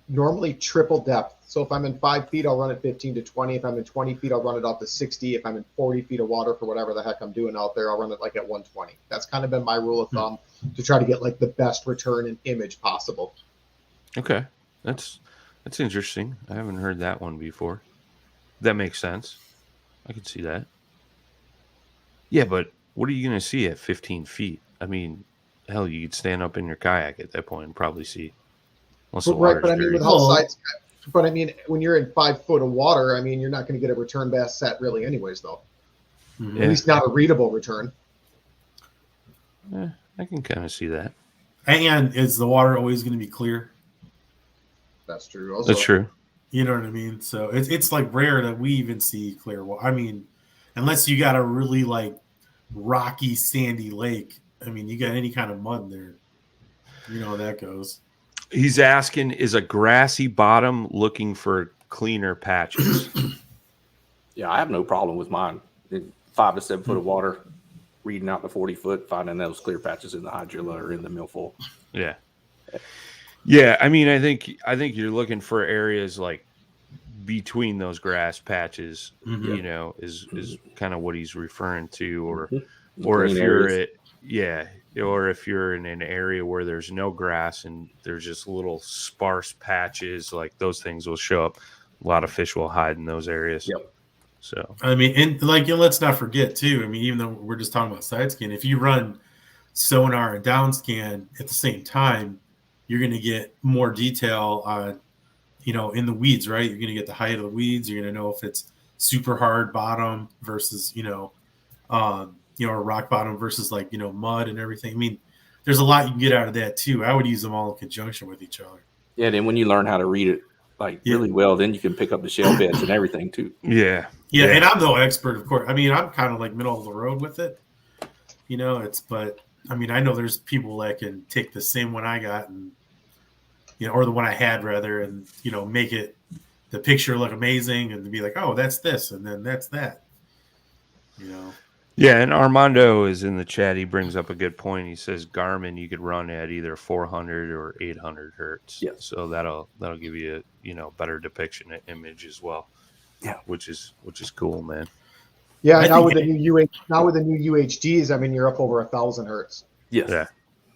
normally triple depth. So if I'm in 5 feet, I'll run it 15 to 20. If I'm in 20 feet, I'll run it out to 60. If I'm in 40 feet of water for whatever the heck I'm doing out there, I'll run it like at 120. That's kind of been my rule of thumb to try to get like the best return and image possible. Okay, that's interesting. I haven't heard that one before. That makes sense. I can see that. Yeah, but what are you going to see at 15 feet? I mean, hell, you could stand up in your kayak at that point and probably see. But I mean, with how sides. But I mean, when you're in 5 foot of water, I mean, you're not going to get a return bass set really, anyways, though. Yeah. At least not a readable return. Yeah, I can kind of see that. And is the water always going to be clear? That's true. Also, That's true. You know what I mean? So it's like rare that we even see clear water. I mean, unless you got a really like rocky, sandy lake. I mean, you got any kind of mud there. You know how that goes. He's asking, is a grassy bottom looking for cleaner patches? Yeah, I have no problem with mine. 5 to 7 foot of water, reading out the 40 foot, finding those clear patches in the hydrilla or in the milfoil. Yeah. Yeah, I mean, I think you're looking for areas like between those grass patches, you know, is kind of what he's referring to, or if you're in an area where there's no grass and there's just little sparse patches, like those things will show up. A lot of fish will hide in those areas. Yep. So I mean, and like, let's not forget too. I mean, even though we're just talking about side scan, if you run sonar and down scan at the same time, you're going to get more detail on, you know, in the weeds, right? You're going to get the height of the weeds. You're going to know if it's super hard bottom versus, a rock bottom versus like, mud and everything. I mean, there's a lot you can get out of that too. I would use them all in conjunction with each other. Yeah. Then when you learn how to read it really well, then you can pick up the shell beds and everything too. Yeah. And I'm no expert, of course. I mean, I'm kind of like middle of the road with it. But I mean, I know there's people that can take the same one I got and, or the one I had rather, and, make it the picture look amazing and to be like, oh, that's this. And then that's that, Yeah. And Armando is in the chat. He brings up a good point. He says Garmin, you could run at either 400 or 800 hertz. Yeah. So that'll give you better depiction image as well. Yeah. Which is cool, man. Yeah. Now with the new UHDs, I mean, you're up over 1,000 hertz. Yes. Yeah.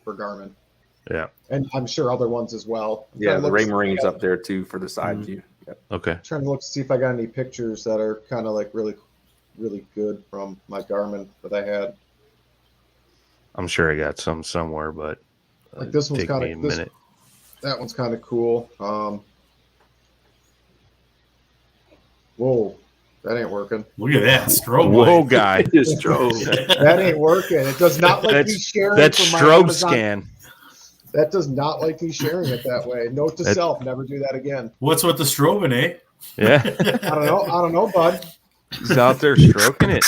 For Garmin. Yeah. And I'm sure other ones as well. Yeah, the Raymarine's up there too for the side view. Yep. Okay. Trying to look to see if I got any pictures that are kind of like really, really good from my Garmin that I had. I'm sure I got some somewhere, but like this one's kind of minute. That one's kind of cool. Whoa, that ain't working. Look at that strobe. Whoa, guy. That ain't working. It does not like me sharing. That's from my strobe Amazon. Scan. That does not like me sharing it that way. Note to self: never do that again. What's with the strobing, eh? Yeah. I don't know, bud. He's out there stroking it.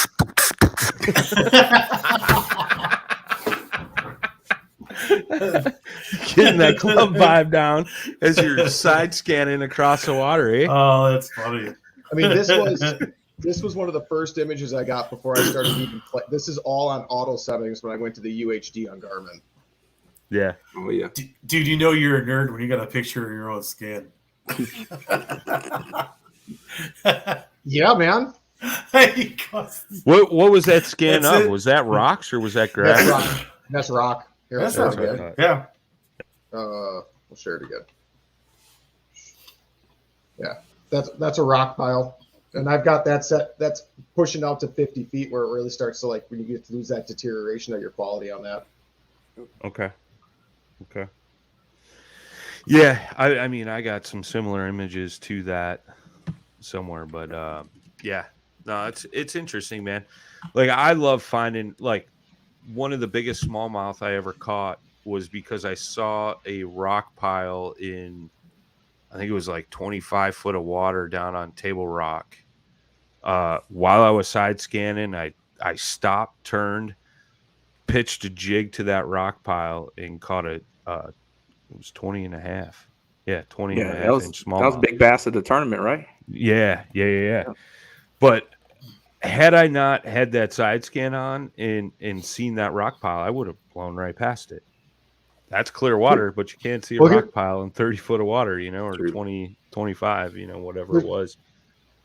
Getting that club vibe down as you're side scanning across the water, eh? Oh, that's funny. I mean, this was one of the first images I got before I started even play. This is all on auto settings when I went to the UHD on Garmin. Yeah. Oh yeah. Dude, you're a nerd when you got a picture of your own scan. Yeah, man. What was that scan That's of? it. Was that rocks or was that grass? That's rock. Here, That's I'll not share it bad. again. Yeah. We'll share it again. Yeah, that's a rock pile, and I've got that set. That's pushing out to 50 feet where it really starts to like when you get to lose that deterioration of your quality on that. Okay. Yeah, I mean, I got some similar images to that somewhere, but yeah, no, it's interesting, man. Like I love finding like one of the biggest smallmouth I ever caught was because I saw a rock pile in, I think it was like 25 foot of water down on Table Rock. While I was side scanning, I stopped, turned, pitched a jig to that rock pile and caught it was 20 and a half. Yeah, 20 and a half inch smallmouth. That was big bass at the tournament, right? Yeah. But had I not had that side scan on and seen that rock pile, I would have blown right past it. That's clear water, but you can't see a rock pile in 30 foot of water, or 20, 25, whatever it was.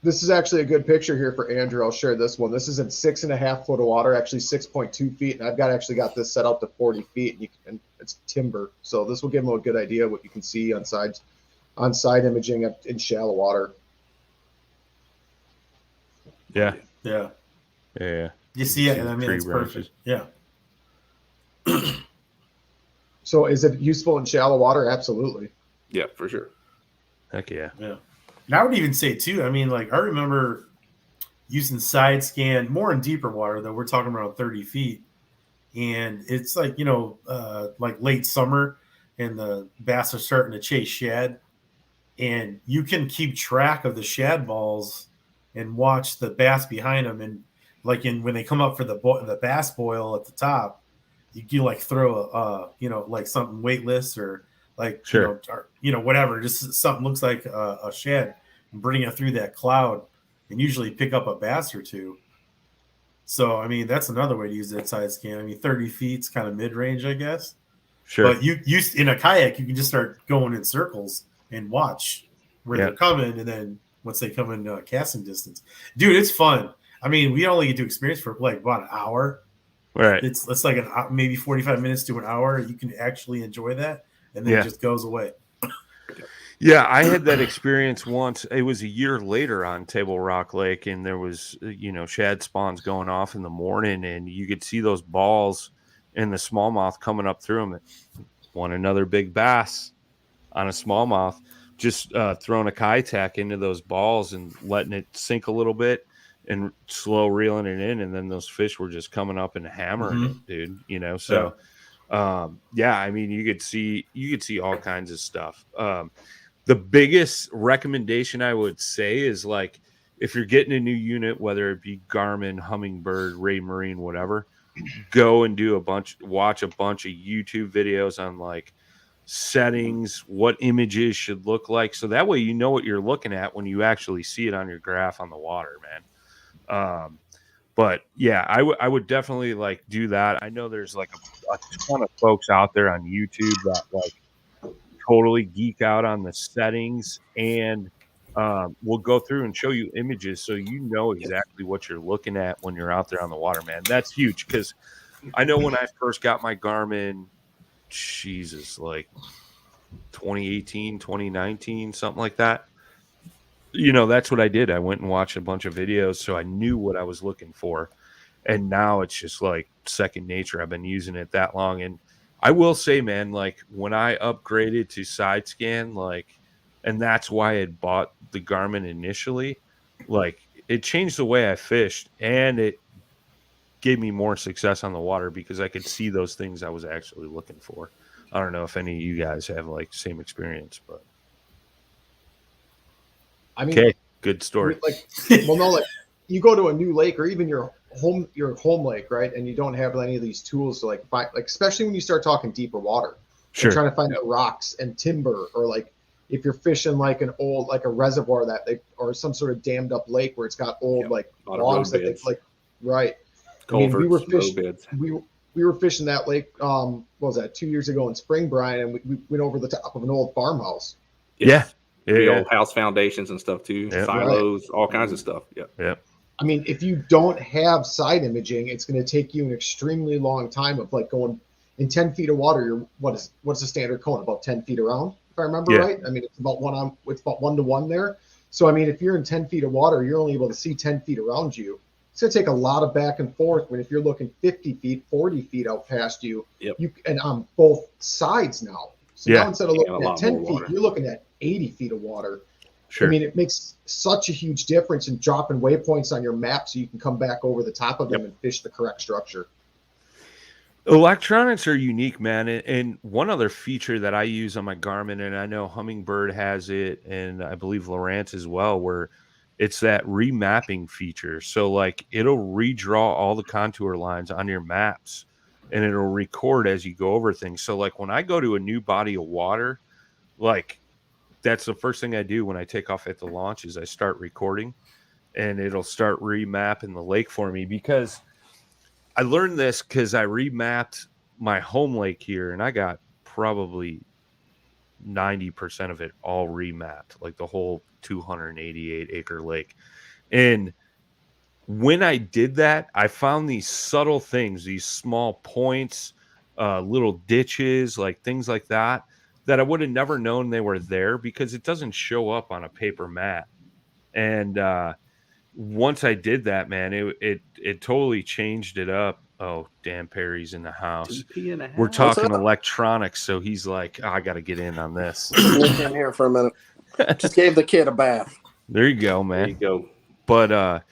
This is actually a good picture here for Andrew. I'll share this one. This is in 6.5 foot of water, actually 6.2 feet. And I've got this set up to 40 feet and it's timber. So this will give them a good idea of what you can see on side imaging in shallow water. Yeah. Yeah. Yeah. You see it, and I mean, it's perfect. Yeah. So is it useful in shallow water? Absolutely. Yeah, for sure. Heck yeah. Yeah. And I would even say too, I mean, like I remember using side scan more in deeper water, though we're talking around 30 feet. And it's like, like late summer and the bass are starting to chase shad. And you can keep track of the shad balls and watch the bass behind them. And like when they come up for the bass boil at the top, you can like throw like something weightless or like, sure. Whatever, just something looks like a shad and bring it through that cloud and usually pick up a bass or two. So, I mean, that's another way to use that side scan. I mean, 30 feet is kind of mid-range, I guess. Sure. But you in a kayak, you can just start going in circles and watch where they're coming. And then once they come in casting distance, dude, it's fun. I mean, we only get to experience for like about an hour. Right. It's like maybe 45 minutes to an hour. You can actually enjoy that. And then it just goes away. Yeah, I had that experience once. It was a year later on Table Rock Lake, and there was, shad spawns going off in the morning, and you could see those balls and the smallmouth coming up through them. One another big bass on a smallmouth, just throwing a kai tack into those balls and letting it sink a little bit and slow reeling it in, and then those fish were just coming up and hammering it, dude. So. I mean, you could see all kinds of stuff. The biggest recommendation I would say is like, if you're getting a new unit, whether it be Garmin, Humminbird, Ray Marine, whatever, go and watch a bunch of YouTube videos on like settings, what images should look like. So that way, you know what you're looking at when you actually see it on your graph on the water, man. But yeah, I would definitely like do that. I know there's like a ton of folks out there on YouTube that like totally geek out on the settings and we'll go through and show you images so you know exactly what you're looking at when you're out there on the water, man. That's huge because I know when I first got my Garmin, like 2018, 2019, something like that. That's what I did. I went and watched a bunch of videos so I knew what I was looking for. And now it's just like second nature. I've been using it that long. And I will say, man, like when I upgraded to side scan, and that's why I had bought the Garmin initially, like it changed the way I fished and it gave me more success on the water because I could see those things I was actually looking for. I don't know if any of you guys have like same experience, but. I mean, okay, good story. Like you go to a new lake or even your home lake, right? And you don't have any of these tools to like find, like especially when you start talking deeper water. Sure. Trying to find the rocks and timber, or like if you're fishing like an old like a reservoir or some sort of dammed up lake where it's got old like logs that they like right. Culverts, we were fishing. We were fishing that lake. What was that? 2 years ago in spring, Brian, and we went over the top of an old farmhouse. Yeah. Old house foundations and stuff too, silos, all kinds of stuff. Yeah. I mean, if you don't have side imaging, it's going to take you an extremely long time of like going in 10 feet of water. What's the standard cone? About 10 feet around, if I remember right. I mean, it's about 1 to 1 there. So I mean, if you're in 10 feet of water, you're only able to see 10 feet around you. It's going to take a lot of back and forth. When if you're looking 50 feet, 40 feet out past you, and on both sides now. So now instead of looking at 10 feet, you're looking at 80 feet of water. Sure. I mean, it makes such a huge difference in dropping waypoints on your map so you can come back over the top of them and fish the correct structure. Electronics are unique, man. And one other feature that I use on my Garmin, and I know Humminbird has it, and I believe Lowrance as well, where it's that remapping feature. So like it'll redraw all the contour lines on your maps and it'll record as you go over things. So like when I go to a new body of water, like that's the first thing I do when I take off at the launch is I start recording. and it'll start remapping the lake for me, because I learned this because I remapped my home lake here, and I got probably 90% of it all remapped, like the whole 288 acre lake. And when I did that, I found these subtle things, these small points, little ditches, like things like that, that I would have never known they were there because it doesn't show up on a paper map. And once I did that, man, it totally changed it up. Oh, Dan Perry's in the house. We're talking electronics, so he's like, I got to get in on this. He came here for a minute. Just gave the kid a bath. There you go, man. There you go. But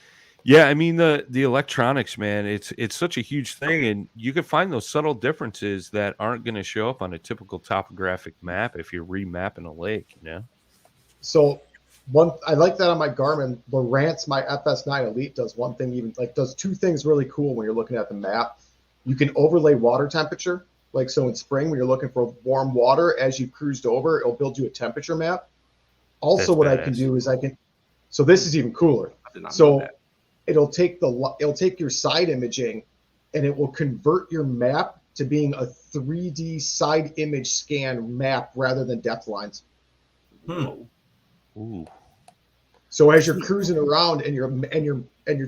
yeah, I mean the electronics, man, it's such a huge thing, and you can find those subtle differences that aren't going to show up on a typical topographic map if you're remapping a lake, you know. So I like that on my Garmin. Lowrance, my FS9 Elite, does one thing, even like does two things really cool when you're looking at the map. You can overlay water temperature. Like, so in spring, when you're looking for warm water, as you cruised over, it'll build you a temperature map. Also, That's what badass. I can do is so this is even cooler. I did not know So that. it'll take your side imaging, and it will convert your map to being a 3D side image scan map rather than depth lines. Ooh. So as you're cruising around and you're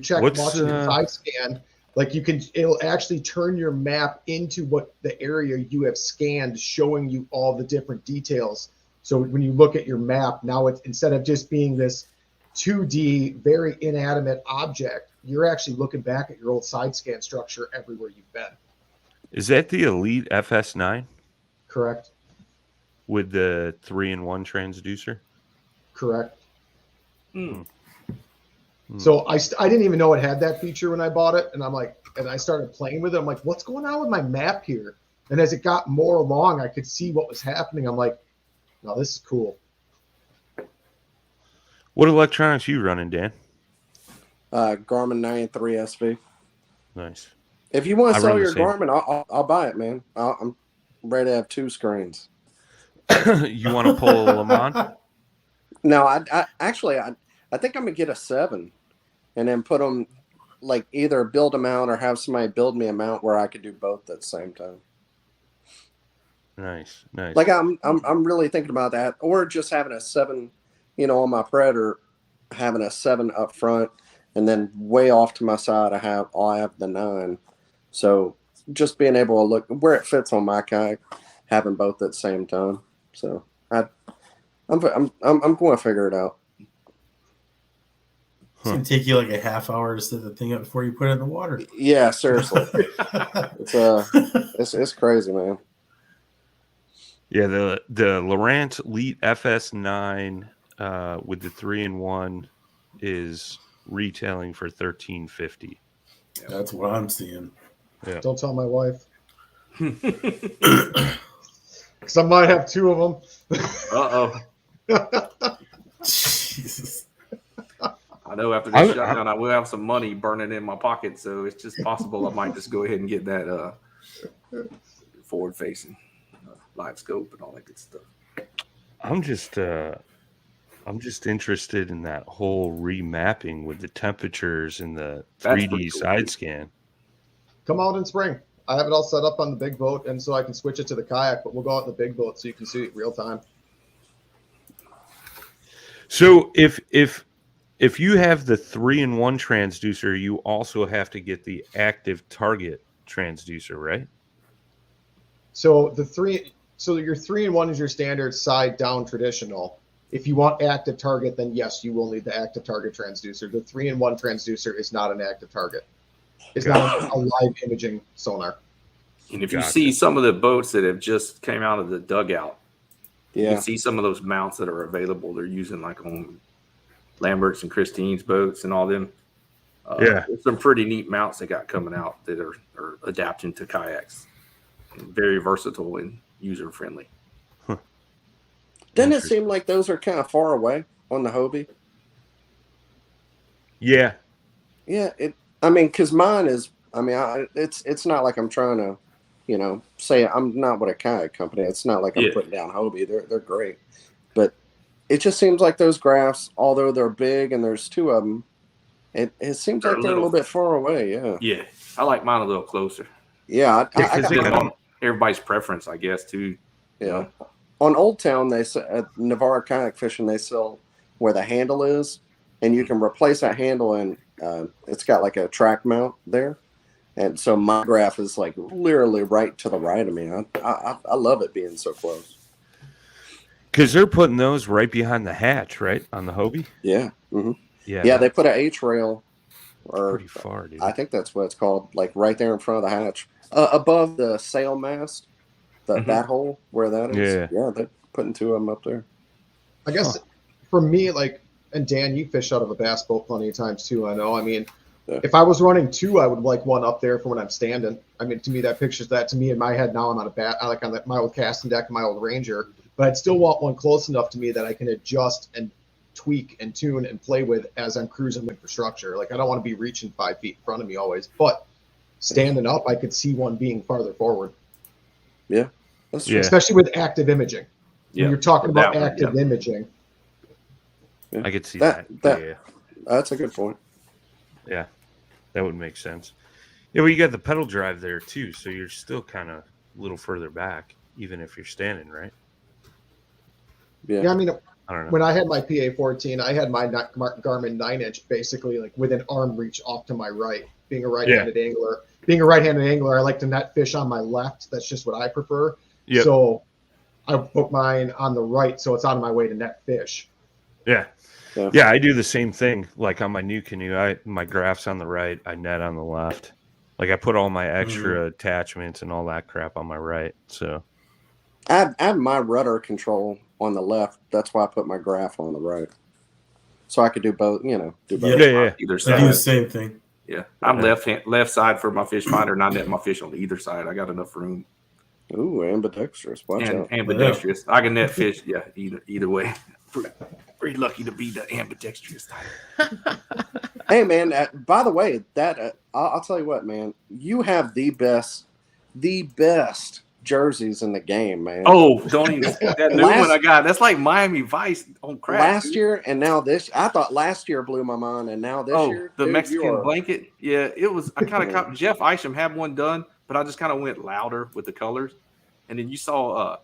checking watching your side scan, like it'll actually turn your map into what the area you have scanned, showing you all the different details. So when you look at your map, now it's, instead of just being this 2D, very inanimate object, you're actually looking back at your old side scan structure everywhere you've been. Is that the Elite FS9 Correct. with the 3-in-1 transducer? Correct. Mm. So I didn't even know it had that feature when I bought it, and I started playing with it. I'm like, what's going on with my map here? And as it got more along, I could see what was happening. I'm like, no, this is cool. What electronics you running, Dan? Garmin 93 SV. Nice. If you want I to sell run the your same. Garmin, I'll buy it, man. I'm ready to have 2 screens. You want to pull a Lamont? No, I think I'm gonna get a 7, and then put them, like, either build them out or have somebody build me a mount where I could do both at the same time. Nice. Like, I'm really thinking about that, or just having a 7, on my Predator, having a 7 up front, and then way off to my side, I have the 9. So just being able to look where it fits on my kayak, having both at the same time. So I'm going to figure it out. It's gonna take you like a half hour to set the thing up before you put it in the water. Yeah, seriously, it's crazy, man. Yeah, the Lowrance Elite FS9 with the 3-in-1 is retailing for $1,350. That's what I'm seeing. Yeah. Don't tell my wife. Because I might have 2 of them. Jesus. I know after this shutdown, I will have some money burning in my pocket, so it's just possible I might just go ahead and get that forward-facing live scope and all that good stuff. I'm just interested in that whole remapping with the temperatures and the 3D side scan. Come out in spring. I have it all set up on the big boat, and so I can switch it to the kayak, but we'll go out in the big boat so you can see it real time. So if you have the 3-in-1 transducer, you also have to get the active target transducer, right? So your 3-in-1 is your standard side down traditional. If you want active target, then yes, you will need the active target transducer. The 3-in-1 transducer is not an active target. It's not a live imaging sonar. And if you see some of the boats that have just came out of the dugout, you can see some of those mounts that are available. They're using like on Lambert's and Christine's boats and all them. There's some pretty neat mounts they got coming out that are adapting to kayaks. Very versatile and user friendly. Doesn't it seem like those are kind of far away on the Hobie? Yeah. Yeah. Because mine is. It's not like I'm trying to, say I'm not with a kayak company. It's not like I'm putting down Hobie. They're great, but it just seems like those graphs, although they're big and there's 2 of them, It seems They're like they're a little bit far away. Yeah. Yeah, I like mine a little closer. Yeah. I because got it mine. come- Everybody's preference, I guess, too. Yeah. On Old Town, they at Navarre Kayak Fishing, they sell where the handle is, and you can replace that handle, and it's got like a track mount there. And so my graph is like literally right to the right of me. I love it being so close. Because they're putting those right behind the hatch, right? On the Hobie? Yeah. Mm-hmm. Yeah. Yeah, they put an H rail, or pretty far, dude. I think that's what it's called, like right there in front of the hatch, above the sail mast, that hole where that is. Yeah, they're putting two of them up there. I guess for me, like, and Dan, you fish out of a bass boat plenty of times too. I know. I mean, if I was running two, I would like one up there for when I'm standing. I mean, to me, that pictures that to me in my head. Now I'm on a bat, like on my old casting deck, my old Ranger, but I'd still want one close enough to me that I can adjust and tweak and tune and play with as I'm cruising with infrastructure. Like, I don't want to be reaching 5 feet in front of me always, but standing up, I could see one being farther forward. Yeah, that's true. Especially with active imaging. Yeah, when you're talking about one, active imaging. Yeah. I could see that. Yeah. That's a good point. Yeah, that would make sense. Yeah, well, you got the pedal drive there too, so you're still kind of a little further back, even if you're standing, right? Yeah, I mean, I don't know. when I had my PA14, I had my Garmin 9-inch basically like within arm reach off to my right. Being a right-handed angler, I like to net fish on my left. That's just what I prefer. Yep. So I put mine on the right, so it's out of my way to net fish. Yeah, I do the same thing. Like on my new canoe, my graph's on the right, I net on the left. Like I put all my extra attachments and all that crap on my right. So I have my rudder control on the left. That's why I put my graph on the right, so I could do both. Do both. Yeah. Either I side. do the same thing. Yeah, I'm left side for my fish finder, and I net my fish on either side. I got enough room. Ooh, ambidextrous. Watch out. Ambidextrous. I can net fish. Yeah, either way. Pretty lucky to be the ambidextrous type. Hey man, by the way, that I'll tell you what, man, you have the best jerseys in the game, man. Oh, don't even that new one I got. That's like Miami Vice on crack. Last year and now this. I thought last year blew my mind, and now this year, the dude, Mexican blanket. Yeah, it was. I kind of Jeff Isham had one done, but I just kind of went louder with the colors, and then you saw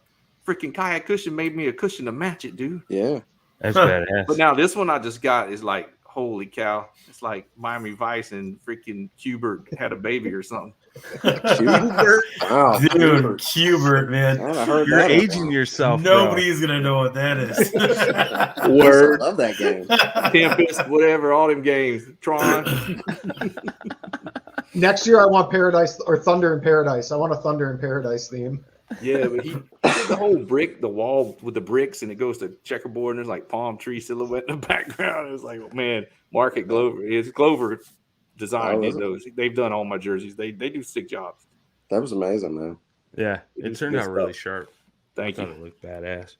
freaking kayak cushion made me a cushion to match it, dude. Yeah, that's badass. But now this one I just got is like, holy cow! It's like Miami Vice and freaking Qbert had a baby or something. Qbert? Wow, Dude, Qbert, man. I heard You're that aging yourself. Nobody's gonna know what that is. Word. I love that game. Tempest, whatever, all them games. Tron. Next year, I want Paradise or Thunder in Paradise. I want a Thunder in Paradise theme. Yeah, but he did the whole the wall with the bricks, and it goes to checkerboard, and there's like palm tree silhouette in the background. It was like, oh, man, Mark at Glover. It's Glover Design did those. They've done all my jerseys. They do sick jobs. That was amazing, man. Yeah, it turned out really sharp. Thank you. It looked badass.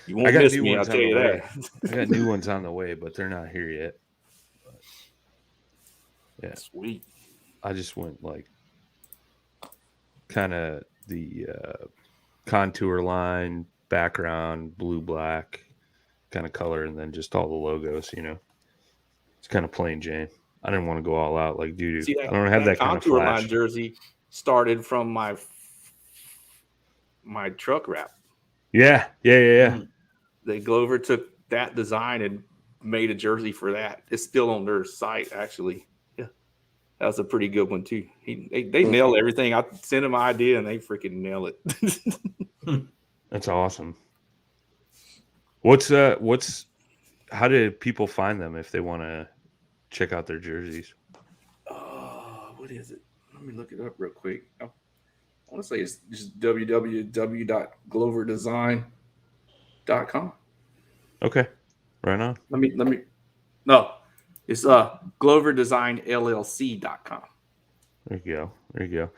You won't miss me, I'll tell you that. I got new ones on the way, but they're not here yet. Yeah, sweet. I just went like kind of the contour line, background, blue, black kind of color, and then just all the logos, It's kind of plain Jane. I didn't want to go all out like doo doo. I don't have that kind of contour flash. line jersey started from my truck wrap. Yeah. Glover took that design and made a jersey for that. It's still on their site, actually. Yeah, that was a pretty good one too. They nail everything. I send them an idea and they freaking nail it. That's awesome. How do people find them if they want to check out their jerseys? What is it? Let me look it up real quick. I want to say it's just www.gloverdesign.com. Okay, right on. No, it's GloverDesignLLC.com. There you go.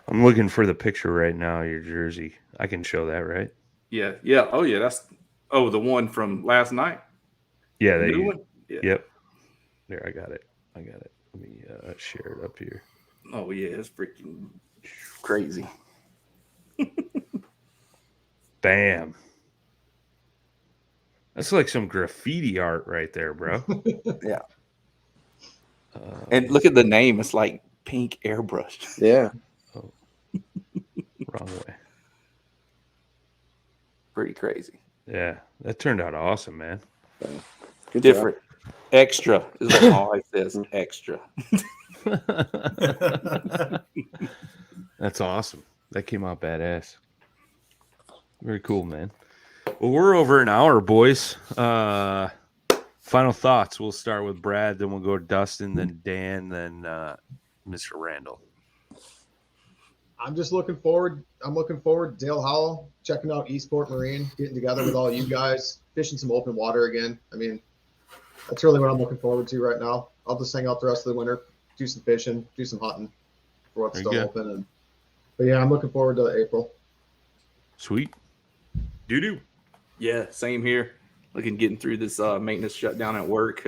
I'm looking for the picture right now of your jersey. I can show that, right? Yeah. Oh yeah, that's the one from last night. Yeah, one? Yeah. Yep. There, I got it. Let me share it up here. Oh yeah, it's freaking crazy. Bam. That's like some graffiti art right there, bro. Yeah. And look at the name. It's like pink airbrush. Yeah. Wrong way. Pretty crazy. Yeah, that turned out awesome, man. Good Different. Extra is what my wife says. Extra. That's awesome. That came out badass. Very cool, man. Well, we're over an hour, boys. Final thoughts. We'll start with Brad, then we'll go to Dustin, then Dan, then Mr. Randall. I'm just looking forward. I'm looking forward to Dale Hollow, checking out Eastport Marine, getting together with all you guys, fishing some open water again. I mean, that's really what I'm looking forward to right now. I'll just hang out the rest of the winter, do some fishing, do some hunting for what's still open. But yeah, I'm looking forward to April. Sweet. Doo-doo. Yeah, same here. Getting through this maintenance shutdown at work.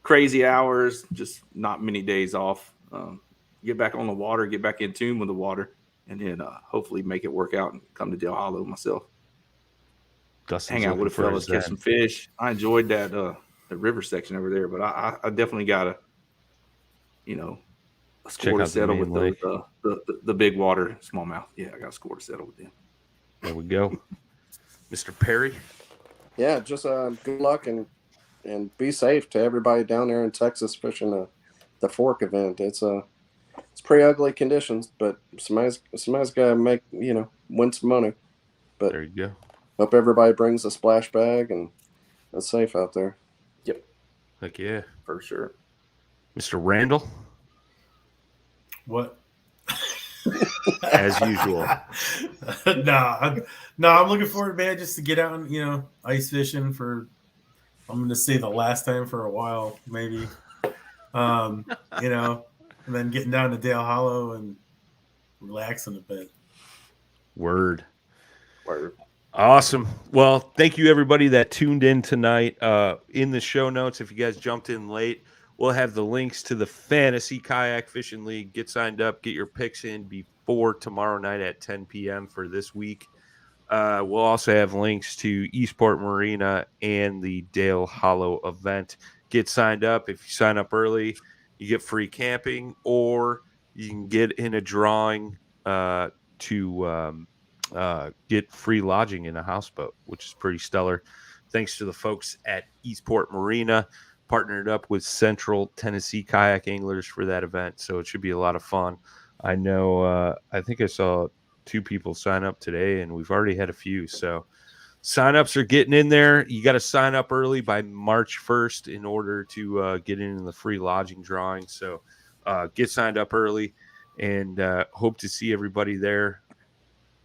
Crazy hours, just not many days off. Get back on the water, get back in tune with the water, and then hopefully make it work out and come to Dale Hollow myself. Dustin's hang out with the fellas, catch some fish. I enjoyed that the river section over there, but I definitely got to, a score to settle with the big water smallmouth. Yeah, I got a score to settle with them. There we go. Mr. Perry? Yeah, just good luck and be safe to everybody down there in Texas fishing the Fork event. It's pretty ugly conditions, but somebody's got to make, win some money. But there you go. Hope everybody brings a splash bag and it's safe out there. Yep. Heck yeah. For sure. Mr. Randall? What? As usual. No, I'm looking forward, man, just to get out and, ice fishing for, I'm going to say the last time for a while, maybe. And then getting down to Dale Hollow and relaxing a bit. Word. Awesome. Well, thank you everybody that tuned in tonight. In the show notes, if you guys jumped in late, we'll have the links to the Fantasy Kayak Fishing League. Get signed up, get your picks in before tomorrow night at 10 p.m. for this week. We'll also have links to Eastport Marina and the Dale Hollow event. Get signed up. If you sign up early, you get free camping, or you can get in a drawing to get free lodging in a houseboat, which is pretty stellar. Thanks to the folks at Eastport Marina, partnered up with Central Tennessee Kayak Anglers for that event. So it should be a lot of fun. I know, I think I saw 2 people sign up today, and we've already had a few. So signups are getting in there. You got to sign up early by March 1st in order to get in the free lodging drawing. So get signed up early, and hope to see everybody there.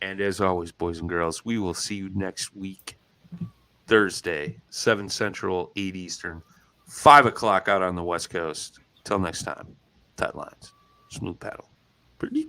And as always, boys and girls, we will see you next week, Thursday, 7 Central, 8 Eastern, 5 o'clock out on the West Coast. Till next time, tight lines, smooth paddle. Pretty.